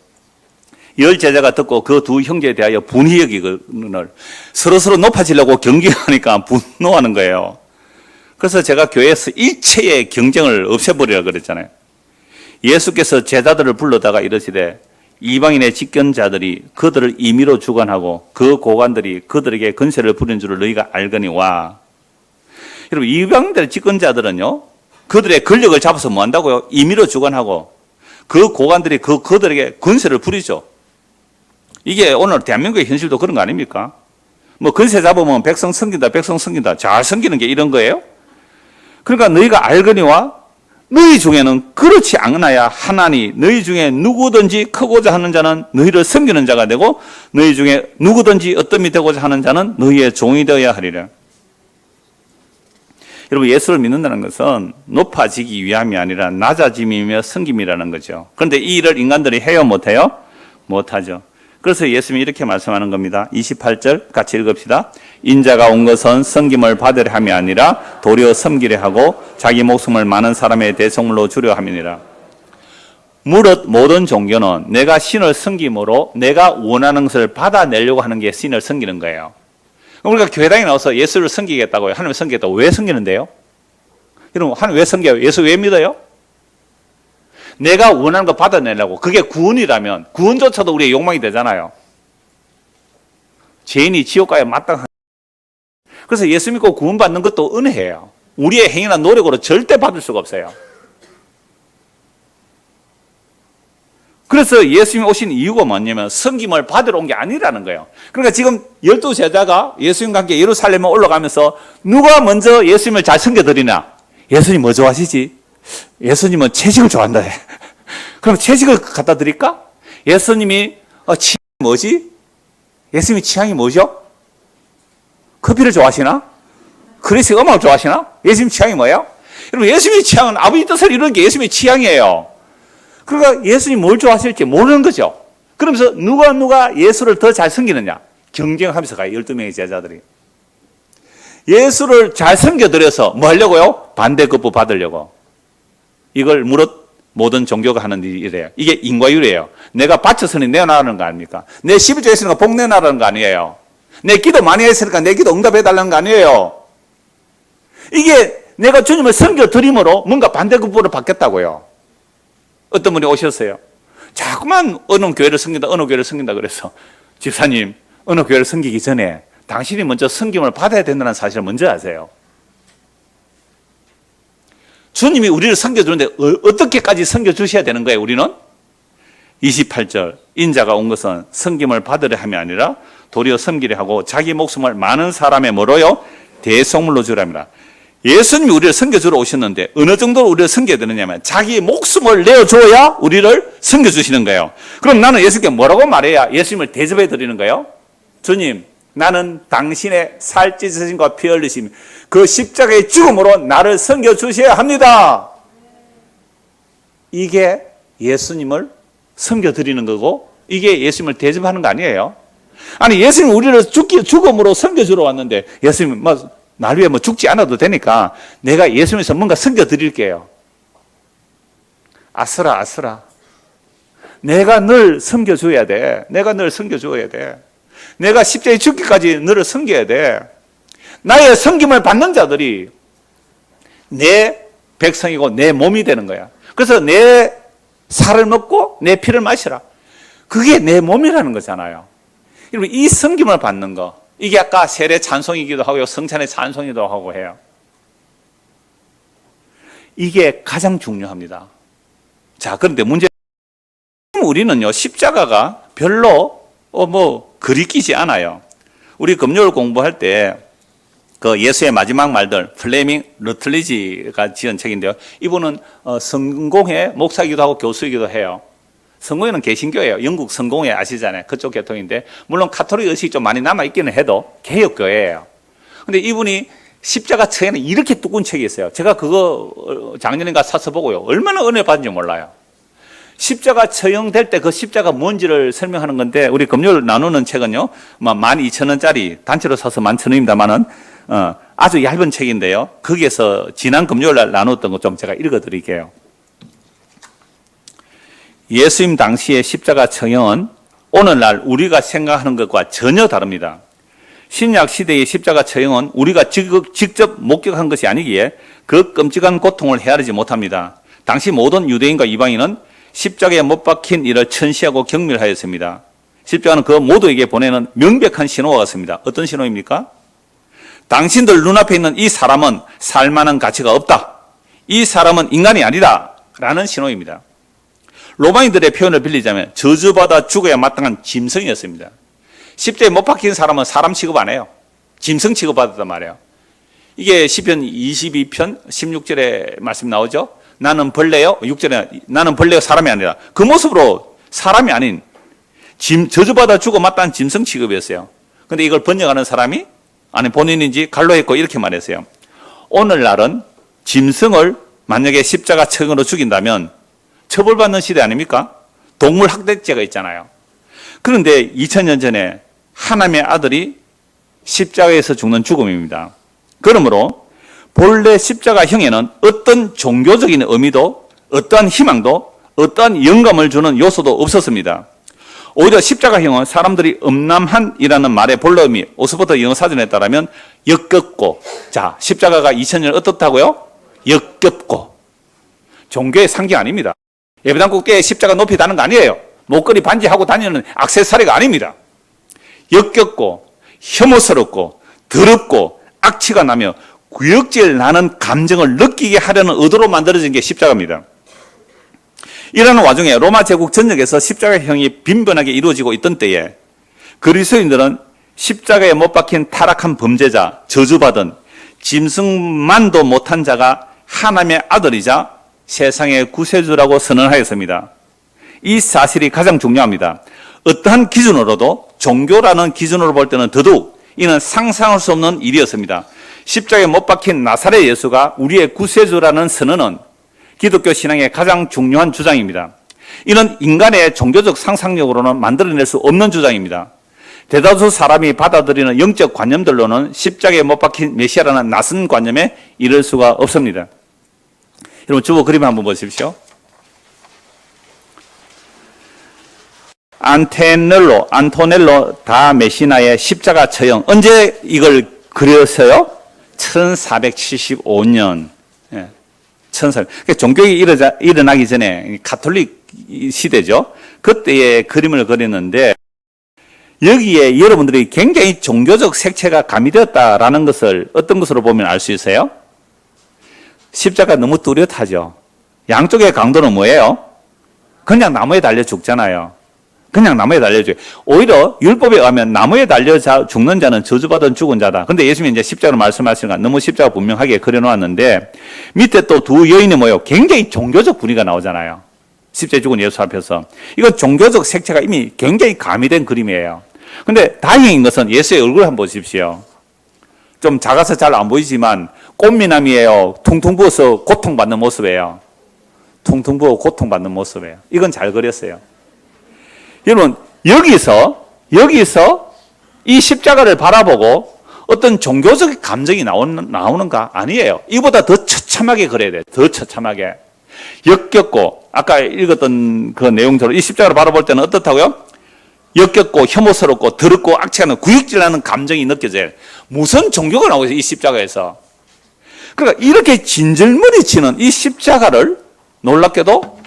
S1: 열 제자가 듣고 그 두 형제에 대하여 분이 여기거늘 서로서로 높아지려고 경쟁하니까 분노하는 거예요. 그래서 제가 교회에서 일체의 경쟁을 없애버리라 그랬잖아요. 예수께서 제자들을 불러다가 이러시되 이방인의 집권자들이 그들을 임의로 주관하고 그 고관들이 그들에게 권세를 부린 줄을 너희가 알거니와. 여러분, 이방인들의 집권자들은요, 그들의 권력을 잡아서 뭐 한다고요? 임의로 주관하고 그 고관들이 그들에게 권세를 부리죠. 이게 오늘 대한민국의 현실도 그런 거 아닙니까? 뭐 권세 잡으면 백성 섬긴다, 백성 섬긴다. 잘 섬기는 게 이런 거예요? 그러니까 너희가 알거니와 너희 중에는 그렇지 않아야 하나니 너희 중에 누구든지 크고자 하는 자는 너희를 섬기는 자가 되고 너희 중에 누구든지 어떤이 되고자 하는 자는 너희의 종이 되어야 하리라. 여러분, 예수를 믿는다는 것은 높아지기 위함이 아니라 낮아짐이며 섬김이라는 거죠. 그런데 이 일을 인간들이 해요, 못해요? 못하죠. 그래서 예수님이 이렇게 말씀하는 겁니다. 28절 같이 읽읍시다. 인자가 온 것은 섬김을 받으려 함이 아니라 도리어 섬기려 하고 자기 목숨을 많은 사람의 대속물로 주려 함이니라. 무릇 모든 종교는 내가 신을 섬김으로 내가 원하는 것을 받아내려고 하는 게 신을 섬기는 거예요. 우리가 교회당에 나와서 예수를 섬기겠다고요. 하나님을 섬기겠다고. 왜 섬기는데요? 여러분, 하나님 왜 섬겨요? 예수 왜 믿어요? 내가 원하는 거 받아내려고. 그게 구원이라면 구원조차도 우리의 욕망이 되잖아요. 죄인이 지옥가에 마땅한. 그래서 예수 믿고 구원받는 것도 은혜예요. 우리의 행위나 노력으로 절대 받을 수가 없어요. 그래서 예수님이 오신 이유가 뭐냐면 섬김을 받으러 온 게 아니라는 거예요. 그러니까 지금 12제자가 예수님과 함께 예루살렘에 올라가면서 누가 먼저 예수님을 잘 섬겨드리나? 예수님 뭐 좋아하시지? 예수님은 채식을 좋아한다. 그럼 채식을 갖다 드릴까? 예수님이 취향이 뭐지? 예수님이 취향이 뭐죠? 커피를 좋아하시나? 클래식 음악을 좋아하시나? 예수님 취향이 뭐예요? 여러분, 예수님의 취향은 아버지 뜻을 이루는 게 예수님의 취향이에요. 그러니까 예수님이 뭘 좋아하실지 모르는 거죠. 그러면서 누가 예수를 더 잘 섬기느냐? 경쟁하면서 가요. 12명의 제자들이. 예수를 잘 섬겨드려서 뭐 하려고요? 반대급부 받으려고. 이걸 무릇 모든 종교가 하는 일이래요. 이게 인과율이에요. 내가 바쳐서니 내어나가는 거 아닙니까? 내 11조 했으니까 복 내놔라는 거 아니에요. 내 기도 많이 했으니까 내 기도 응답해달라는 거 아니에요. 이게 내가 주님을 섬겨드림으로 뭔가 반대급부를 받겠다고요. 어떤 분이 오셨어요. 자꾸만 어느 교회를 섬긴다, 어느 교회를 섬긴다 그래서 집사님, 어느 교회를 섬기기 전에 당신이 먼저 섬김을 받아야 된다는 사실을 먼저 아세요. 주님이 우리를 섬겨주는데 어떻게까지 섬겨주셔야 되는 거예요, 우리는? 28절, 인자가 온 것은 섬김을 받으려 함이 아니라 도리어 섬기려 하고 자기 목숨을 많은 사람의 뭐로요? 대속물로 주랍니다. 예수님이 우리를 섬겨주러 오셨는데 어느 정도로 우리를 섬겨야 되느냐면 자기 목숨을 내어줘야 우리를 섬겨주시는 거예요. 그럼 나는 예수님께 뭐라고 말해야 예수님을 대접해 드리는 거예요? 주님, 나는 당신의 살찢으심과 피 흘리심, 그 십자가의 죽음으로 나를 섬겨주셔야 합니다. 이게 예수님을 섬겨드리는 거고 이게 예수님을 대접하는 거 아니에요? 아니, 예수님 우리를 죽음으로 섬겨주러 왔는데 예수님 날 위해 죽지 않아도 되니까 내가 예수님에서 뭔가 섬겨드릴게요. 아스라. 내가 늘 섬겨줘야 돼. 내가 늘 섬겨줘야 돼. 내가 십자가에 죽기까지 너를 섬겨야 돼. 나의 섬김을 받는 자들이 내 백성이고 내 몸이 되는 거야. 그래서 내 살을 먹고 내 피를 마시라. 그게 내 몸이라는 거잖아요. 여러분, 이 섬김을 받는 거, 이게 아까 세례 찬송이기도 하고요, 성찬의 찬송이기도 하고 해요. 이게 가장 중요합니다. 자, 그런데 문제는 우리는요, 십자가가 별로 그리끼지 않아요. 우리 금요일 공부할 때 그 예수의 마지막 말들, 플레밍 러틀리지가 지은 책인데요. 이분은 성공회 목사이기도 하고 교수이기도 해요. 성공회는 개신교예요. 영국 성공회 아시잖아요. 그쪽 계통인데, 물론 카톨릭 의식이 좀 많이 남아있기는 해도 개혁교회예요. 근데 이분이 십자가 처에는 이렇게 두꺼운 책이 있어요. 제가 그거 작년인가 사서 보고요. 얼마나 은혜 받은지 몰라요. 십자가 처형될 때 그 십자가 뭔지를 설명하는 건데, 우리 금요일 나누는 책은요, 12,000원짜리 단체로 사서 11,000원입니다만은, 아주 얇은 책인데요. 거기에서 지난 금요일 날 나눴던 거 좀 제가 읽어 드릴게요. 예수님 당시의 십자가 처형은 오늘날 우리가 생각하는 것과 전혀 다릅니다. 신약 시대의 십자가 처형은 우리가 직접 목격한 것이 아니기에 그 끔찍한 고통을 헤아리지 못합니다. 당시 모든 유대인과 이방인은 십자가에 못 박힌 이를 천시하고 경멸하였습니다. 십자가는 그 모두에게 보내는 명백한 신호가 같습니다. 어떤 신호입니까? 당신들 눈앞에 있는 이 사람은 살만한 가치가 없다. 이 사람은 인간이 아니다. 라는 신호입니다. 로마인들의 표현을 빌리자면 저주받아 죽어야 마땅한 짐승이었습니다. 십자가에 못 박힌 사람은 사람 취급 안 해요. 짐승 취급받았단 말이에요. 이게 시편 22편 16절에 말씀 나오죠. 나는 벌레요. 6절에 나는 벌레요 사람이 아니라, 그 모습으로 사람이 아닌 저주받아 죽어 마땅한 짐승 취급이었어요. 근데 이걸 번역하는 사람이 본인인지 갈로했고 이렇게 말했어요. 오늘날은 짐승을 만약에 십자가 처형으로 죽인다면 처벌받는 시대 아닙니까? 동물 학대죄가 있잖아요. 그런데 2000년 전에 하나님의 아들이 십자가에서 죽는 죽음입니다. 그러므로 본래 십자가형에는 어떤 종교적인 의미도, 어떠한 희망도, 어떠한 영감을 주는 요소도 없었습니다. 오히려 십자가형은 사람들이 음란한이라는 말의 본래 의미, 오스버트 영어사전에 따르면 역겹고, 자, 십자가가 2000년 어떻다고요? 역겹고. 종교의 상징 아닙니다. 예배당국교에 십자가 높이 다는 거 아니에요. 목걸이 반지하고 다니는 액세서리가 아닙니다. 역겹고, 혐오스럽고, 더럽고, 악취가 나며 구역질 나는 감정을 느끼게 하려는 의도로 만들어진 게 십자가입니다. 이러는 와중에 로마 제국 전역에서 십자가형이 빈번하게 이루어지고 있던 때에 그리스도인들은 십자가에 못 박힌 타락한 범죄자, 저주받은 짐승만도 못한 자가 하나님의 아들이자 세상의 구세주라고 선언하였습니다. 이 사실이 가장 중요합니다. 어떠한 기준으로도, 종교라는 기준으로 볼 때는 더더욱 이는 상상할 수 없는 일이었습니다. 십자가에 못 박힌 나사렛 예수가 우리의 구세주라는 선언은 기독교 신앙의 가장 중요한 주장입니다. 이는 인간의 종교적 상상력으로는 만들어낼 수 없는 주장입니다. 대다수 사람이 받아들이는 영적 관념들로는 십자가에 못 박힌 메시아라는 낯선 관념에 이를 수가 없습니다. 여러분 주보 그림 한번 보십시오. 안토넬로 다 메시나의 십자가 처형. 언제 이걸 그렸어요? 1475년. 1400. 그러니까 종교가 일어나기 전에 가톨릭 시대죠. 그때의 그림을 그렸는데 여기에 여러분들이 굉장히 종교적 색채가 가미되었다라는 것을 어떤 것으로 보면 알 수 있어요? 십자가 너무 뚜렷하죠. 양쪽의 강도는 뭐예요? 그냥 나무에 달려 죽잖아요. 그냥 나무에 달려 죽어요. 오히려 율법에 의하면 나무에 달려 죽는 자는 저주받은 죽은 자다. 근데 예수님이 이제 십자가로 말씀하시니까 너무 십자가 분명하게 그려놓았는데 밑에 또 두 여인이 뭐예요? 굉장히 종교적 분위기가 나오잖아요. 십자가에 죽은 예수 앞에서. 이건 종교적 색채가 이미 굉장히 가미된 그림이에요. 근데 다행인 것은 예수의 얼굴 한번 보십시오. 좀 작아서 잘 안 보이지만 꽃미남이에요. 퉁퉁 부어서 고통받는 모습이에요. 퉁퉁 부어 고통받는 모습이에요. 이건 잘 그렸어요. 여러분 여기서 이 십자가를 바라보고 어떤 종교적 감정이 나오는가? 아니에요. 이보다 더 처참하게 그려야 돼요. 더 처참하게. 역겹고, 아까 읽었던 그 내용대로 이 십자가를 바라볼 때는 어떻다고요? 역겹고 혐오스럽고 더럽고 악취하는 구역질나는 감정이 느껴져요. 무슨 종교가 나오고 있어요, 이 십자가에서. 그러니까 이렇게 진절머리치는 이 십자가를 놀랍게도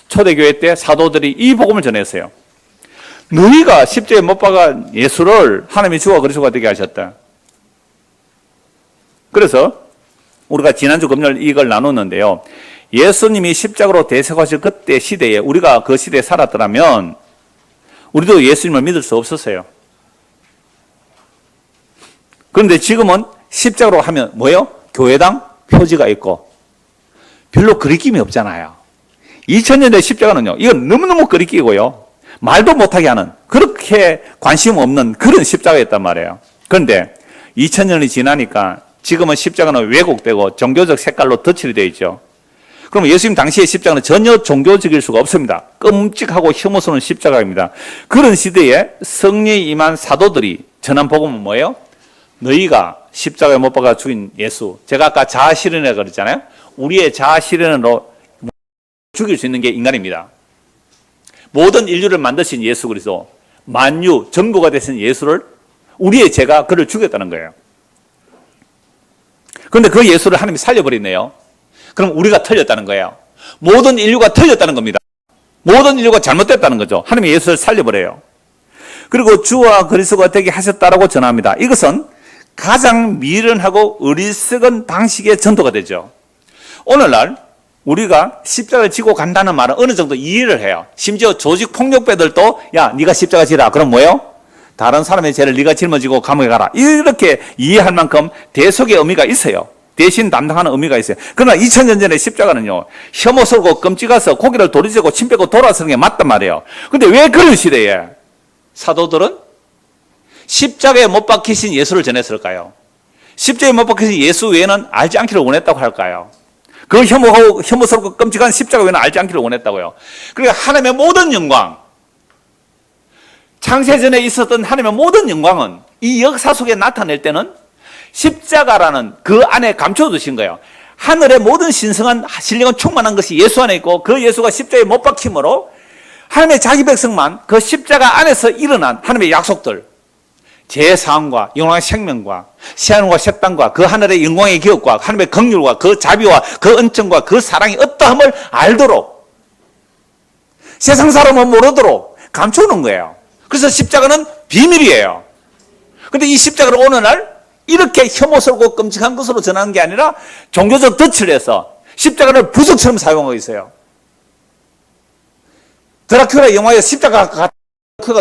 S1: 초대교회 때 사도들이 이 복음을 전했어요. 너희가 십자가에 못 박은 예수를 하나님이 주와 그리스도가 되게 하셨다. 그래서 우리가 지난주 금요일 이걸 나눴는데요. 예수님이 십자가로 대속하실 그때 시대에 우리가 그 시대에 살았더라면 우리도 예수님을 믿을 수 없었어요. 그런데 지금은 십자가로 하면 뭐예요? 교회당 표지가 있고 별로 그리낌이 없잖아요. 2000년대 십자가는요, 이건 너무너무 그리끼고요, 말도 못하게 하는, 그렇게 관심 없는 그런 십자가였단 말이에요. 그런데 2000년이 지나니까 지금은 십자가는 왜곡되고 종교적 색깔로 덧칠이 되어 있죠. 그럼 예수님 당시의 십자가는 전혀 종교적일 수가 없습니다. 끔찍하고 혐오스러운 십자가입니다. 그런 시대에 성령이 임한 사도들이 전한 복음은 뭐예요? 너희가 십자가에 못 박아 죽인 예수, 제가 아까 자아실현이라고 그랬잖아요. 우리의 자아실현으로 죽일 수 있는 게 인간입니다. 모든 인류를 만드신 예수 그리스도, 만유 전부가 되신 예수를, 우리의 죄가 그를 죽였다는 거예요. 그런데 그 예수를 하나님이 살려버리네요. 그럼 우리가 틀렸다는 거예요. 모든 인류가 틀렸다는 겁니다. 모든 인류가 잘못됐다는 거죠. 하나님이 예수를 살려버려요. 그리고 주와 그리스도가 되게 하셨다라고 전합니다. 이것은 가장 미련하고 어리석은 방식의 전도가 되죠. 오늘날 우리가 십자가를 지고 간다는 말은 어느 정도 이해를 해요. 심지어 조직 폭력배들도 야, 네가 십자가 지라. 그럼 뭐예요? 다른 사람의 죄를 네가 짊어지고 감옥에 가라. 이렇게 이해할 만큼 대속의 의미가 있어요. 대신 담당하는 의미가 있어요. 그러나 2000년 전에 십자가는요, 혐오스럽고 끔찍해서 고개를 도리지고 침 빼고 돌아서는 게 맞단 말이에요. 근데 왜 그런 시대에 사도들은 십자가에 못 박히신 예수를 전했을까요? 십자가에 못 박히신 예수 외에는 알지 않기를 원했다고 할까요? 그 혐오스럽고 끔찍한 십자가 외에는 알지 않기를 원했다고요. 그러니까 하나님의 모든 영광, 창세전에 있었던 하나님의 모든 영광은 이 역사 속에 나타낼 때는 십자가라는 그 안에 감춰두신 거예요. 하늘의 모든 신성한 신령은 충만한 것이 예수 안에 있고, 그 예수가 십자가에 못 박힘으로 하나님의 자기 백성만 그 십자가 안에서 일어난 하나님의 약속들, 제사함과 영원한 생명과 새하늘과 새 땅과 그 하늘의 영광의 기업과 하나님의 긍휼과 그 자비와 그 은총과 그 사랑이 어떠함을 알도록, 세상 사람은 모르도록 감춰놓은 거예요. 그래서 십자가는 비밀이에요. 근데 이 십자가를 오늘날 이렇게 혐오스럽고 끔찍한 것으로 전하는 게 아니라 종교적 덫을 해서 십자가를 부적처럼 사용하고 있어요. 드라큘라 영화에 십자가가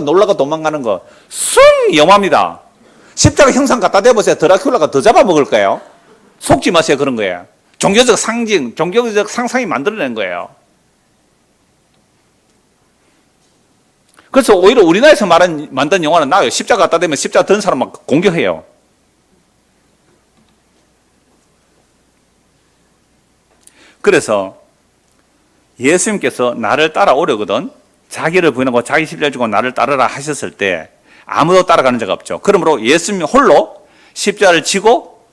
S1: 놀라고 도망가는 거 순 영화입니다. 십자가 형상 갖다 대보세요. 드라큘라가 더 잡아먹을 거예요. 속지 마세요. 그런 거예요. 종교적 상징, 종교적 상상이 만들어낸 거예요. 그래서 오히려 우리나라에서 만든 영화는 나아요. 십자가 갖다 대면 십자가 든 사람 막 공격해요. 그래서 예수님께서 나를 따라오려거든 자기를 부인하고 자기 십자가를 지고 나를 따르라 하셨을 때 아무도 따라가는 자가 없죠. 그러므로 예수님이 홀로 십자가를 지고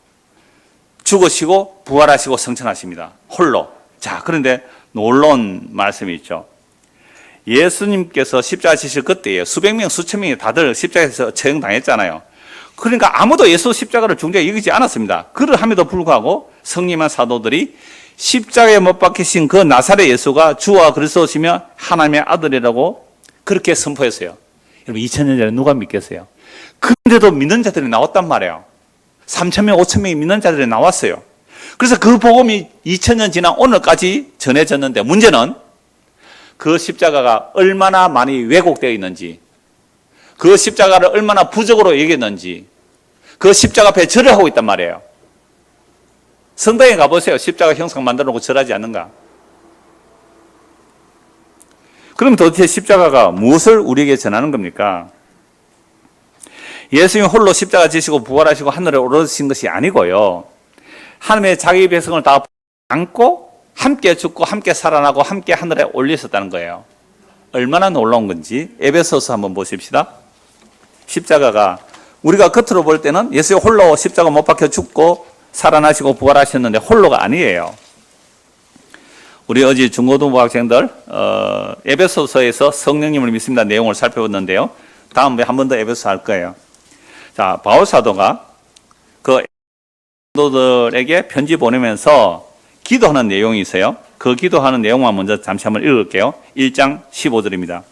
S1: 죽으시고 부활하시고 성천하십니다. 홀로. 자, 그런데 놀라운 말씀이 있죠. 예수님께서 십자가 지실 그때에 수백 명, 수천 명이 다들 십자가에서 처형당했잖아요. 그러니까 아무도 예수 십자가를 중대하게 여기지 않았습니다. 그러함에도 불구하고 성령한 사도들이 십자가에 못 박히신 그 나사렛 예수가 주와 그리스도시며 하나님의 아들이라고 그렇게 선포했어요. 여러분 2000년 전에 누가 믿겠어요? 그런데도 믿는 자들이 나왔단 말이에요. 3,000명, 5,000명이 믿는 자들이 나왔어요. 그래서 그 복음이 2000년 지난 오늘까지 전해졌는데, 문제는 그 십자가가 얼마나 많이 왜곡되어 있는지, 그 십자가를 얼마나 부적으로 여겼는지, 그 십자가 앞에 절을 하고 있단 말이에요. 성당에 가보세요. 십자가 형상 만들어 놓고 절하지 않는가? 그럼 도대체 십자가가 무엇을 우리에게 전하는 겁니까? 예수님이 홀로 십자가 지시고 부활하시고 하늘에 오르신 것이 아니고요, 하나님의 자기 백성을 다 안고 함께 죽고 함께 살아나고 함께 하늘에 올리셨다는 거예요. 얼마나 놀라운 건지 에베소서 한번 보십시다. 십자가가 우리가 겉으로 볼 때는 예수님 홀로 십자가 못 박혀 죽고 살아나시고 부활하셨는데 홀로가 아니에요. 우리 어제 중고등부 학생들 에베소서에서 성령님을 믿습니다 내용을 살펴봤는데요. 다음에 한 번 더 에베소서 할 거예요. 자, 바울 사도가 그 사도들에게 편지 보내면서 기도하는 내용이 있어요. 그 기도하는 내용만 먼저 잠시 한번 읽을게요. 1장 15절입니다.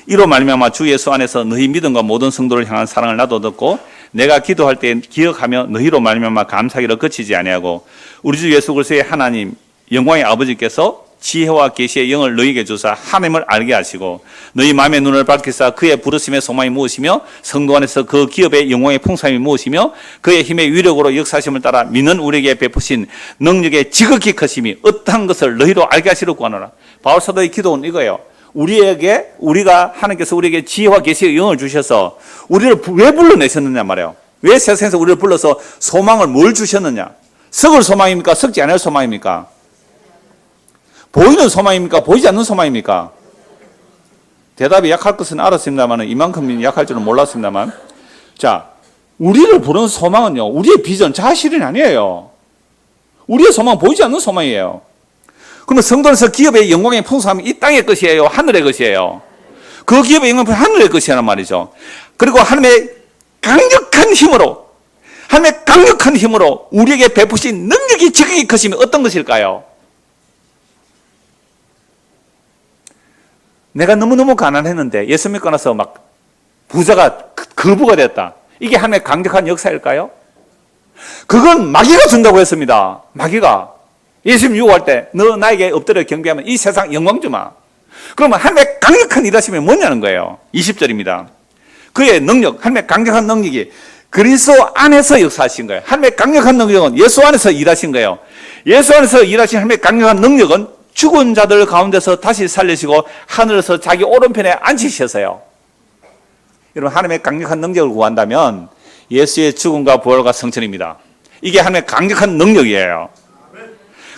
S1: 이로 말미암아 주 예수 안에서 너희 믿음과 모든 성도를 향한 사랑을 나도 듣고 내가 기도할 때 기억하며 너희로 말미암아 감사하기를 그치지 아니하고 우리 주 예수 그리스도의 하나님 영광의 아버지께서 지혜와 계시의 영을 너희에게 주사 하나님을 알게 하시고 너희 마음의 눈을 밝히사 그의 부르심의 소망이 무엇이며 성도 안에서 그 기업의 영광의 풍성함이 무엇이며 그의 힘의 위력으로 역사심을 따라 믿는 우리에게 베푸신 능력의 지극히 크심이 어떠한 것을 너희로 알게 하시려고 구하노라. 바울 사도의 기도는 이거예요. 우리가 하나님께서 우리에게 지혜와 계시의 영을 주셔서 우리를 왜 불러내셨느냐 말이에요. 왜 세상에서 우리를 불러서 소망을 뭘 주셨느냐? 썩을 소망입니까? 썩지 않을 소망입니까? 보이는 소망입니까? 보이지 않는 소망입니까? 대답이 약할 것은 알았습니다만 이만큼 약할 줄은 몰랐습니다만, 자, 우리를 부르는 소망은요, 우리의 비전, 자아실현이 아니에요. 우리의 소망은 보이지 않는 소망이에요. 그러면 성도에서 기업의 영광의 풍성함이 이 땅의 것이에요? 하늘의 것이에요? 그 기업의 영광은 하늘의 것이란 말이죠. 그리고 하나님의 강력한 힘으로 우리에게 베푸신 능력이 지극히 크시면 어떤 것일까요? 내가 너무너무 가난했는데 예수 믿고 나서 막 부자가 거부가 됐다. 이게 하나님의 강력한 역사일까요? 그건 마귀가 준다고 했습니다. 마귀가. 예수님 유혹할 때 너 나에게 엎드려 경배하면 이 세상 영광 주마. 그러면 하나님의 강력한 일하심이 뭐냐는 거예요. 20절입니다. 그의 능력, 하나님의 강력한 능력이 그리스도 안에서 역사하신 거예요. 하나님의 강력한 능력은 예수 안에서 일하신 거예요. 예수 안에서 일하신 하나님의 강력한 능력은 죽은 자들 가운데서 다시 살리시고 하늘에서 자기 오른편에 앉히셔서요. 여러분, 하나님의 강력한 능력을 구한다면 예수의 죽음과 부활과 성천입니다. 이게 하나님의 강력한 능력이에요.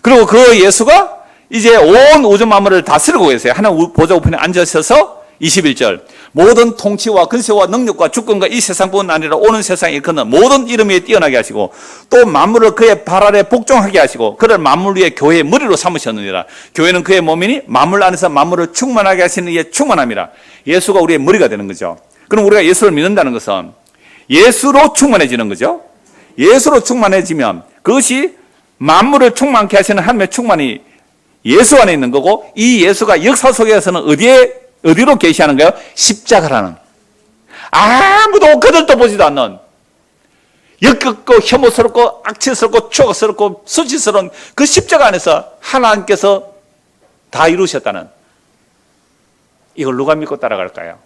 S1: 그리고 그 예수가 이제 온 우주 만물을 다스리고 계세요. 하나님 보좌 우편에 앉으셔서 21절 모든 통치와 근세와 능력과 주권과 이 세상뿐 아니라 오는 세상에 일컫는 모든 이름 위에 뛰어나게 하시고 또 만물을 그의 발 아래 복종하게 하시고 그를 만물 위에 교회의 머리로 삼으셨느니라. 교회는 그의 몸이니 만물 안에서 만물을 충만하게 하시는 이의 충만함이라. 예수가 우리의 머리가 되는 거죠. 그럼 우리가 예수를 믿는다는 것은 예수로 충만해지는 거죠. 예수로 충만해지면 그것이 만물을 충만케 하시는 하나님의 충만이 예수 안에 있는 거고, 이 예수가 역사 속에서는 어디로 계시하는 거예요? 십자가라는, 아무도 그들도 보지도 않는 역겹고 혐오스럽고 악취스럽고 추억스럽고 수치스러운 그 십자가 안에서 하나님께서 다 이루셨다는, 이걸 누가 믿고 따라갈까요?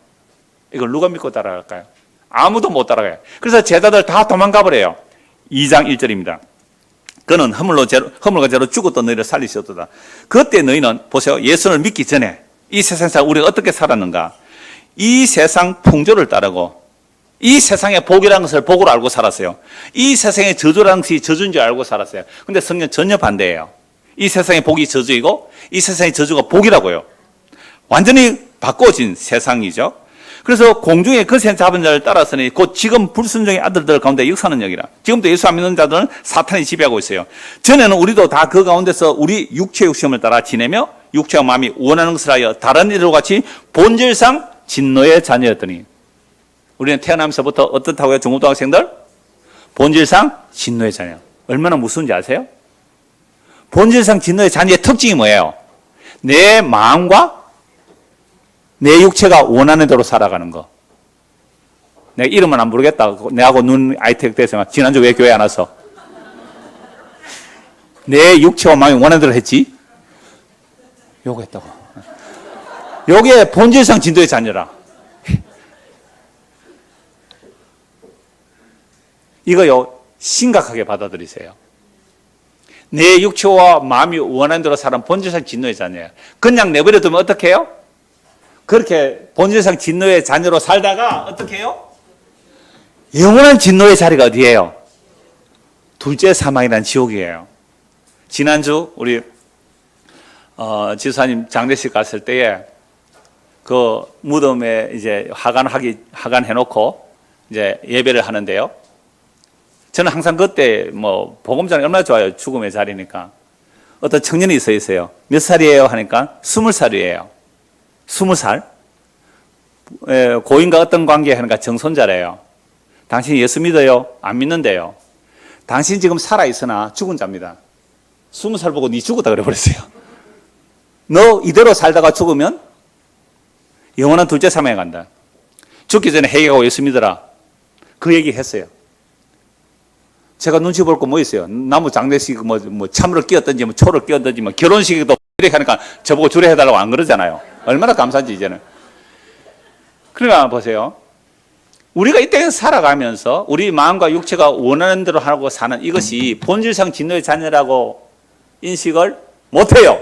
S1: 이걸 누가 믿고 따라갈까요? 아무도 못 따라가요. 그래서 제자들 다 도망가 버려요. 2장 1절입니다. 그는 허물과 죄로 죽었던 너희를 살리셨도다. 그때 너희는 보세요. 예수를 믿기 전에 이 세상에서 우리가 어떻게 살았는가? 이 세상 풍조를 따르고 이 세상의 복이라는 것을 복으로 알고 살았어요. 이 세상의 저주라는 것이 저주인 줄 알고 살았어요. 근데 성경 전혀 반대예요. 이 세상의 복이 저주이고 이 세상의 저주가 복이라고요. 완전히 바꿔진 세상이죠. 그래서 공중에 거센 잡은 자를 따라서니 곧 지금 불순종의 아들들 가운데 역사는 여기라. 지금도 예수 안 믿는 자들은 사탄이 지배하고 있어요. 전에는 우리도 다 그 가운데서 우리 육체의 욕심을 따라 지내며 육체와 마음이 원하는 것을 하여 다른 이들과 같이 본질상 진노의 자녀였더니, 우리는 태어나면서부터 어떻다고요? 중고등학생들? 본질상 진노의 자녀. 얼마나 무서운지 아세요? 본질상 진노의 자녀의 특징이 뭐예요? 내 마음과 내 육체가 원하는 대로 살아가는 거. 내가 이름은 안 부르겠다. 내하고 눈 아이텍 돼서 지난주 왜 교회 안 와서? 내 육체와 마음이 원하는 대로 했지? 요거 했다고. 요게 본질상 진도의 자녀라. 이거요, 심각하게 받아들이세요. 내 육체와 마음이 원하는 대로 사는 본질상 진노의 자녀예요. 그냥 내버려 두면 어떻게 해요? 그렇게 본질상 진노의 자녀로 살다가 어떻게 해요? 영원한 진노의 자리가 어디예요? 둘째 사망이란 지옥이에요. 지난주 우리 지사님 장례식 갔을 때에 그 무덤에 이제 하간 해놓고 이제 예배를 하는데요. 저는 항상 그때 뭐 복음자는 얼마나 좋아요. 죽음의 자리니까. 어떤 청년이 서 있어요. 몇 살이에요? 하니까 20살이에요. 20살? 고인과 어떤 관계 하니까 정손자래요. 당신 예수 믿어요? 안 믿는데요. 당신 지금 살아있으나 죽은 자입니다. 20살 보고 니 죽었다 그래버렸어요. 너 이대로 살다가 죽으면 영원한 둘째 사망에 간다. 죽기 전에 회개하고 예수 믿어라. 그 얘기 했어요. 제가 눈치 볼 거 뭐 있어요? 나무 장례식 뭐 참으로 끼었든지 뭐 초를 끼었든지 뭐 결혼식에도 이렇게 하니까 저보고 주례 해달라고 안 그러잖아요. 얼마나 감사한지 이제는. 그러니까 보세요. 우리가 이 땅에 살아가면서 우리 마음과 육체가 원하는 대로 하고 사는 이것이 본질상 진노의 자녀라고 인식을 못해요.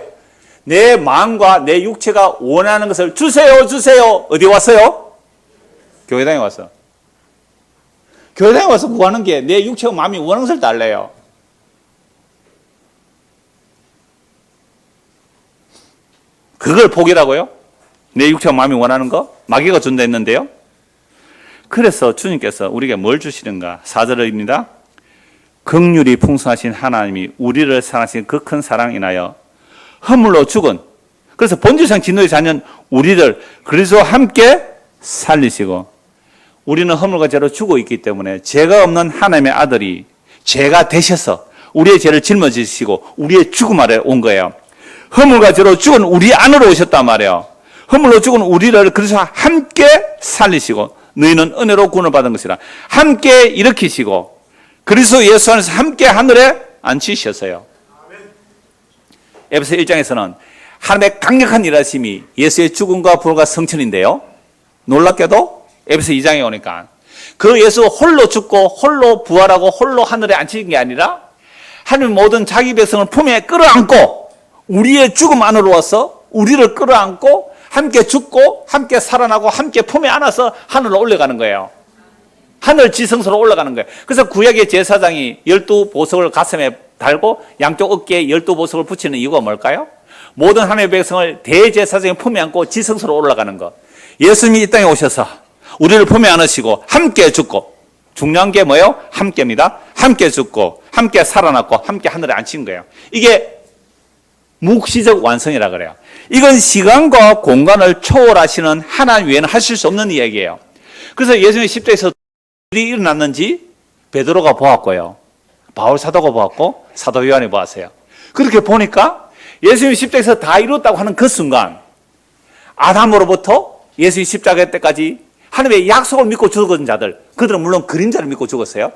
S1: 내 마음과 내 육체가 원하는 것을 주세요, 주세요. 어디 왔어요? 교회당에 왔어. 교회당에 와서 구하는 게 내 육체와 마음이 원하는 것을 달래요. 그걸 복이라고요? 내 육체와 마음이 원하는 거? 마귀가 준다 했는데요. 그래서 주님께서 우리에게 뭘 주시는가? 4절입니다. 긍휼이 풍성하신 하나님이 우리를 사랑하신 그 큰 사랑 인하여 허물로 죽은, 그래서 본질상 진노의 자녀는 우리를 그리스도와 함께 살리시고, 우리는 허물과 죄로 죽어 있기 때문에 죄가 없는 하나님의 아들이 죄가 되셔서 우리의 죄를 짊어지시고 우리의 죽음 아래 온 거예요. 허물과 죄로 죽은 우리 안으로 오셨단 말이에요. 허물로 죽은 우리를 그리스도와 함께 살리시고 너희는 은혜로 구원을 받은 것이라 함께 일으키시고 그리스도 예수 안에서 함께 하늘에 앉히셨어요. 에베소 1장에서는 하나님의 강력한 일하심이 예수의 죽음과 부활과 성천인데요. 놀랍게도 에베소 2장에 오니까 그 예수 홀로 죽고 홀로 부활하고 홀로 하늘에 앉힌 게 아니라 하나님 모든 자기 백성을 품에 끌어안고 우리의 죽음 안으로 와서 우리를 끌어안고 함께 죽고 함께 살아나고 함께 품에 안아서 하늘로 올라가는 거예요. 하늘 지성소로 올라가는 거예요. 그래서 구약의 제사장이 12보석을 가슴에 달고 양쪽 어깨에 12보석을 붙이는 이유가 뭘까요? 모든 하나님의 백성을 대제사장의 품에 안고 지성소로 올라가는 것. 예수님이 이 땅에 오셔서 우리를 품에 안으시고 함께 죽고, 중요한 게 뭐예요? 함께입니다. 함께 죽고 함께 살아났고 함께 하늘에 앉힌 거예요. 이게 묵시적 완성이라 그래요. 이건 시간과 공간을 초월하시는 하나님 외에는 하실 수 없는 이야기예요. 그래서 예수님의 십자에서 일이 일어났는지 베드로가 보았고요, 바울 사도가 보았고 사도 요한이 보았어요. 그렇게 보니까 예수님이 십자에서 다 이뤘다고 하는 그 순간 아담으로부터 예수의 십자가 때까지 하나님의 약속을 믿고 죽은 자들, 그들은 물론 그림자를 믿고 죽었어요.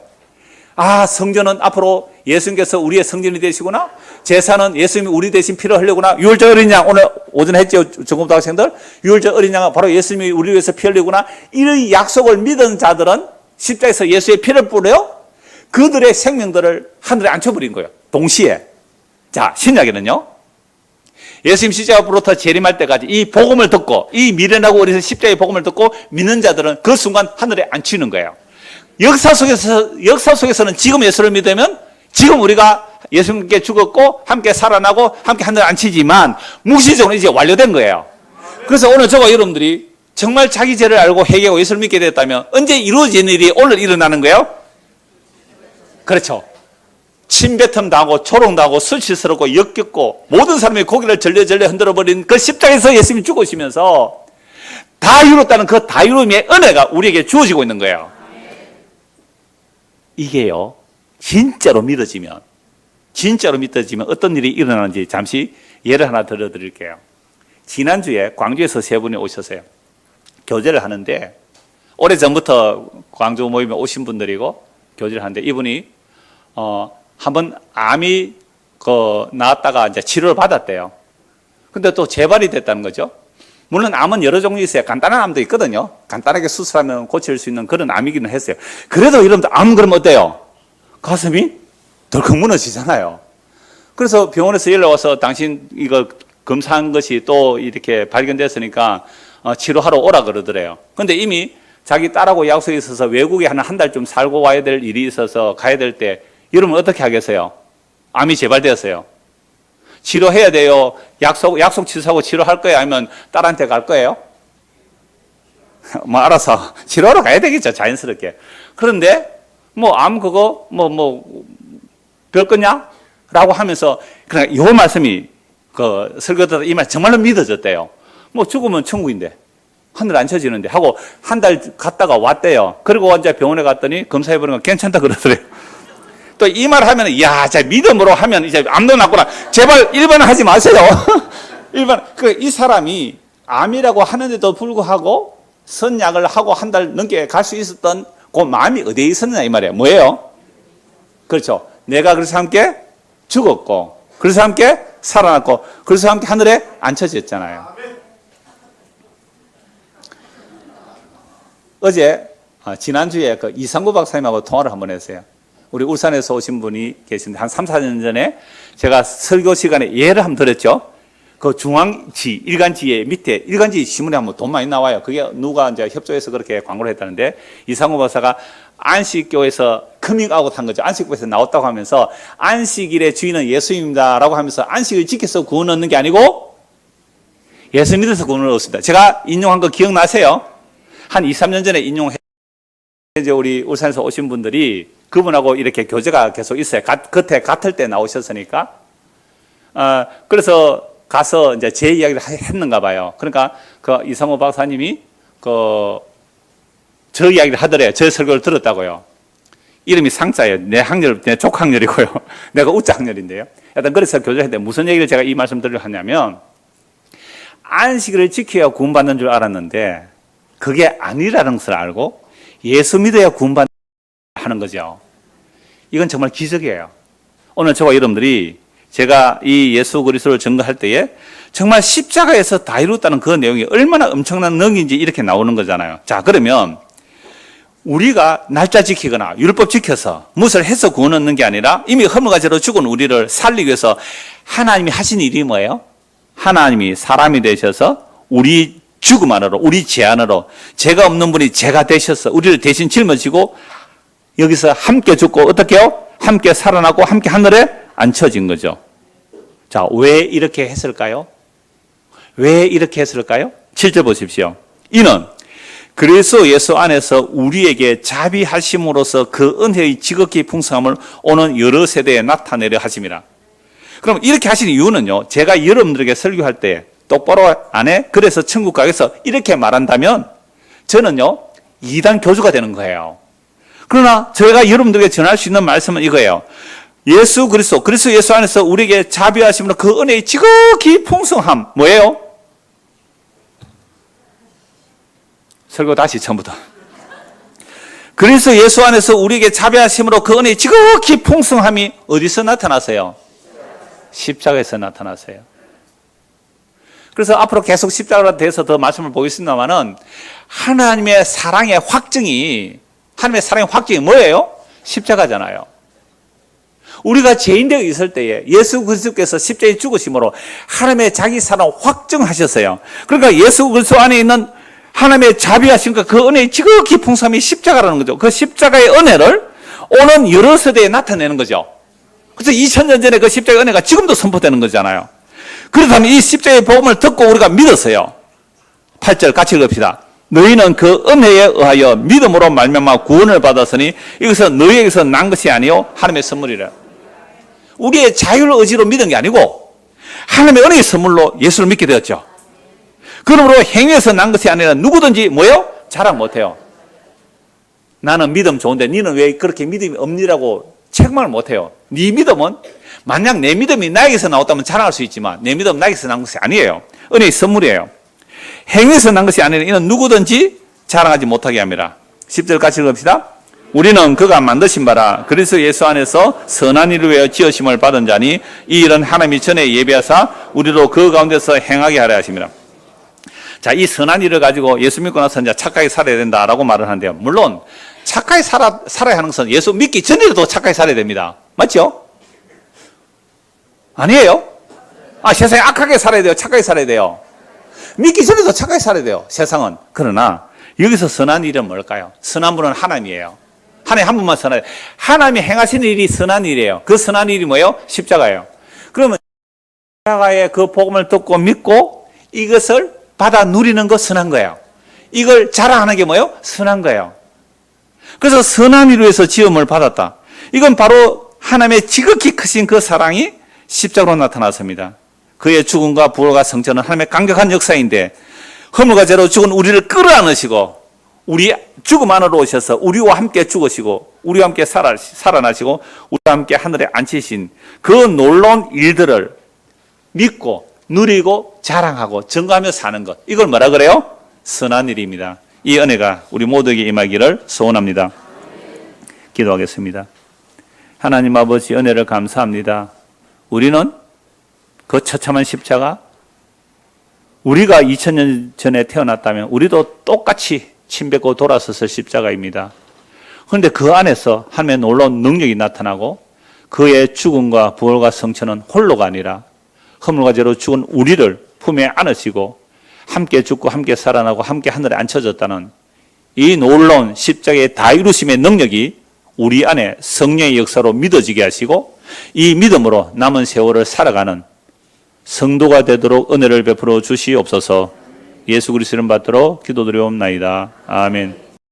S1: 아, 성전은 앞으로 예수님께서 우리의 성전이 되시구나, 제사는 예수님이 우리 대신 피를 흘리구나, 유월절 어린 양, 오늘 오전에 했죠, 전공도 학생들. 유월절 어린 양은 바로 예수님이 우리 위해서 피 흘리구나, 이 약속을 믿은 자들은 십자에서 예수의 피를 뿌려 그들의 생명들을 하늘에 앉혀버린 거예요, 동시에. 자, 신약에는요, 예수님 십자가부터 재림할 때까지 이 복음을 듣고, 이 미련하고 어리석은 십자가의 복음을 듣고 믿는 자들은 그 순간 하늘에 앉히는 거예요. 역사 속에서는 지금 예수를 믿으면 지금 우리가 예수님께 죽었고 함께 살아나고 함께 하늘에 앉히지만 묵시적으로 이제 완료된 거예요. 그래서 오늘 저와 여러분들이 정말 자기 죄를 알고 회개하고 예수를 믿게 됐다면 언제 이루어진 일이 오늘 일어나는 거예요? 그렇죠. 침뱉음 당하고 조롱 당하고 수치스럽고 역겹고 모든 사람의 고개를 절레절레 흔들어버린 그 십자가에서 예수님이 죽으시면서 다 이뤘다는 그 다 이루음의 은혜가 우리에게 주어지고 있는 거예요. 이게요, 진짜로 믿어지면 어떤 일이 일어나는지 잠시 예를 하나 들어드릴게요. 지난주에 광주에서 세 분이 오셨어요. 교제를 하는데, 오래전부터 광주 모임에 오신 분들이고 교제를 하는데, 이분이 한번 암이 나왔다가 이제 치료를 받았대요. 근데 또 재발이 됐다는 거죠. 물론 암은 여러 종류 있어요. 간단한 암도 있거든요. 간단하게 수술하면 고칠 수 있는 그런 암이기는 했어요. 그래도 여러분들 암 그러면 어때요? 가슴이 덜컥 무너지잖아요. 그래서 병원에서 연락 와서 당신 이거 검사한 것이 또 이렇게 발견됐으니까 치료하러 오라 그러더래요. 근데 이미 자기 딸하고 약속이 있어서 외국에 한 달쯤 살고 와야 될 일이 있어서 가야 될 때 여러분 어떻게 하겠어요? 암이 재발되었어요. 치료해야 돼요? 약속 취소하고 치료할 거예요? 아니면 딸한테 갈 거예요? 뭐 알아서 치료하러 가야 되겠죠, 자연스럽게. 그런데 뭐 암 그거 별 거냐? 라고 하면서 그냥 요 말씀이 그 설교 듣다 이 말 정말로 믿어졌대요. 뭐 죽으면 천국인데 하늘 안 쳐지는데 하고 한 달 갔다가 왔대요. 그리고 이제 병원에 갔더니 검사해보는 거 괜찮다 그러더래요. 또 이 말 하면, 야, 자, 믿음으로 하면 이제 암도 낫구나. 제발 일반은 하지 마세요. 이 사람이 암이라고 하는데도 불구하고 선약을 하고 한 달 넘게 갈 수 있었던 그 마음이 어디에 있었느냐 이 말이에요. 뭐예요? 그렇죠. 내가 그래서 함께 죽었고, 그래서 함께 살아났고, 그래서 함께 하늘에 앉혀졌잖아요. 어제, 지난주에 그 이상구 박사님하고 통화를 한번 했어요. 우리 울산에서 오신 분이 계신데, 한 3, 4년 전에 제가 설교 시간에 예를 한번 들었죠. 그 중앙지, 일간지의 밑에, 일간지 신문에 한번 돈 많이 나와요. 그게 누가 이제 협조해서 그렇게 광고를 했다는데, 이상구 박사가 안식교에서 커밍아웃 한 거죠. 안식교에서 나왔다고 하면서, 안식일의 주인은 예수입니다라고 하면서 안식을 지켜서 구원 얻는 게 아니고, 예수 믿어서 구원을 얻습니다. 제가 인용한 거 기억나세요? 한 2, 3년 전에 인용해, 이제 우리 울산에서 오신 분들이 그분하고 이렇게 교제가 계속 있어요. 겉에 같을 때 나오셨으니까. 그래서 가서 이제 제 이야기를 했는가 봐요. 그러니까 그 이상호 박사님이 저 이야기를 하더래요. 저 설교를 들었다고요. 이름이 상자예요. 내 족학렬이고요. 내가 우자학렬인데요. 하여튼 그래서 교제했는데 무슨 얘기를 제가 이 말씀 드리려 하냐면, 안식일을 지켜야 구원받는 줄 알았는데 그게 아니라는 것을 알고 예수 믿어야 구원받는 하는 거죠. 이건 정말 기적이에요. 오늘 저와 여러분들이 제가 이 예수 그리스도를 증거할 때에 정말 십자가에서 다 이루었다는 그 내용이 얼마나 엄청난 능인지 이렇게 나오는 거잖아요. 자, 그러면 우리가 날짜 지키거나 율법 지켜서 무엇을 해서 구원 얻는 게 아니라 이미 허물과 죄로 죽은 우리를 살리기 위해서 하나님이 하신 일이 뭐예요? 하나님이 사람이 되셔서 우리 죽음 안으로, 우리 죄 안으로, 죄가 없는 분이 죄가 되셔서 우리를 대신 짊어지고 여기서 함께 죽고 어떻게 해요? 함께 살아나고 함께 하늘에 앉혀진 거죠. 자, 왜 이렇게 했을까요? 왜 이렇게 했을까요? 7절 보십시오. 이는 그리스도 예수 안에서 우리에게 자비하심으로써 그 은혜의 지극히 풍성함을 오는 여러 세대에 나타내려 하심이라. 그럼 이렇게 하신 이유는요, 제가 여러분들에게 설교할 때 똑바로 안 해? 그래서 천국 가게에서 이렇게 말한다면 저는요, 이단 교주가 되는 거예요. 그러나 저희가 여러분들에게 전할 수 있는 말씀은 이거예요. 예수 예수 안에서 우리에게 자비하심으로 그 은혜의 지극히 풍성함, 뭐예요? 설교 다시 처음부터. 그래서 예수 안에서 우리에게 자비하심으로 그 은혜의 지극히 풍성함이 어디서 나타나세요? 십자가에서 나타나세요. 그래서 앞으로 계속 십자가에 대해서 더 말씀을 보겠습니다만은 하나님의 사랑의 확증이 뭐예요? 십자가잖아요. 우리가 죄인되어 있을 때에 예수 그리스도께서 십자가에 죽으심으로 하나님의 자기 사랑 확증하셨어요. 그러니까 예수 그리스도 안에 있는 하나님의 자비하심과 그 은혜의 지극히 풍성함이 십자가라는 거죠. 그 십자가의 은혜를 오는 여러 세대에 나타내는 거죠. 그래서 2000년 전에 그 십자가의 은혜가 지금도 선포되는 거잖아요. 그렇다면 이 십자가의 복음을 듣고 우리가 믿었어요. 8절 같이 읽읍시다. 너희는 그 은혜에 의하여 믿음으로 말미암아 구원을 받았으니 이것은 너희에게서 난 것이 아니요 하나님의 선물이라. 우리의 자율 의지로 믿은 게 아니고 하나님의 은혜의 선물로 예수를 믿게 되었죠. 그러므로 행위에서 난 것이 아니라 누구든지 뭐예요? 자랑 못해요. 나는 믿음 좋은데 너는 왜 그렇게 믿음이 없니라고 책망을 못해요. 네 믿음은 만약 내 믿음이 나에게서 나왔다면 자랑할 수 있지만 내 믿음은 나에게서 난 것이 아니에요. 은혜의 선물이에요. 행위에서 난 것이 아니라 이는 누구든지 자랑하지 못하게 합니다. 10절 같이 읽읍시다. 우리는 그가 만드신 바라 그리스도 예수 안에서 선한 일을 위하여 지으심을 받은 자니 이 일은 하나님이 전에 예비하사 우리로 그 가운데서 행하게 하려 하십니다. 자, 이 선한 일을 가지고 예수 믿고 나서 이제 착하게 살아야 된다라고 말을 하는데요. 물론 착하게 살아야 하는 것은 예수 믿기 전에도 착하게 살아야 됩니다. 맞죠? 아니에요? 세상에 악하게 살아야 돼요? 착하게 살아야 돼요? 믿기 전에도 착하게 살아야 돼요, 세상은. 그러나 여기서 선한 일은 뭘까요? 선한 분은 하나님이에요. 하나님 한 분만 선하요. 하나님이 행하신 일이 선한 일이에요. 그 선한 일이 뭐예요? 십자가예요. 그러면 십자가의 그 복음을 듣고 믿고 이것을 받아 누리는 거 선한 거예요. 이걸 자랑하는 게 뭐예요? 선한 거예요. 그래서 선한 일을 위해서 지음을 받았다. 이건 바로 하나님의 지극히 크신 그 사랑이 십자가로 나타났습니다. 그의 죽음과 부활과 성천은 하나님의 강력한 역사인데 허물과 죄로 죽은 우리를 끌어안으시고 우리 죽음 안으로 오셔서 우리와 함께 죽으시고 우리와 함께 살아나시고 우리와 함께 하늘에 앉히신 그 놀라운 일들을 믿고 누리고 자랑하고 증거하며 사는 것, 이걸 뭐라 그래요? 선한 일입니다. 이 은혜가 우리 모두에게 임하기를 소원합니다. 기도하겠습니다. 하나님 아버지 은혜를 감사합니다. 우리는 그 처참한 십자가, 우리가 2000년 전에 태어났다면 우리도 똑같이 침 뱉고 돌아섰을 십자가입니다. 그런데 그 안에서 하나님의 놀라운 능력이 나타나고 그의 죽음과 부활과 성천은 홀로가 아니라 허물과 죄로 죽은 우리를 품에 안으시고 함께 죽고 함께 살아나고 함께 하늘에 앉혀졌다는 이 놀라운 십자가의 다 이루심의 능력이 우리 안에 성령의 역사로 믿어지게 하시고 이 믿음으로 남은 세월을 살아가는 성도가 되도록 은혜를 베풀어 주시옵소서. 예수 그리스도를 받들어 기도드리옵나이다. 아멘.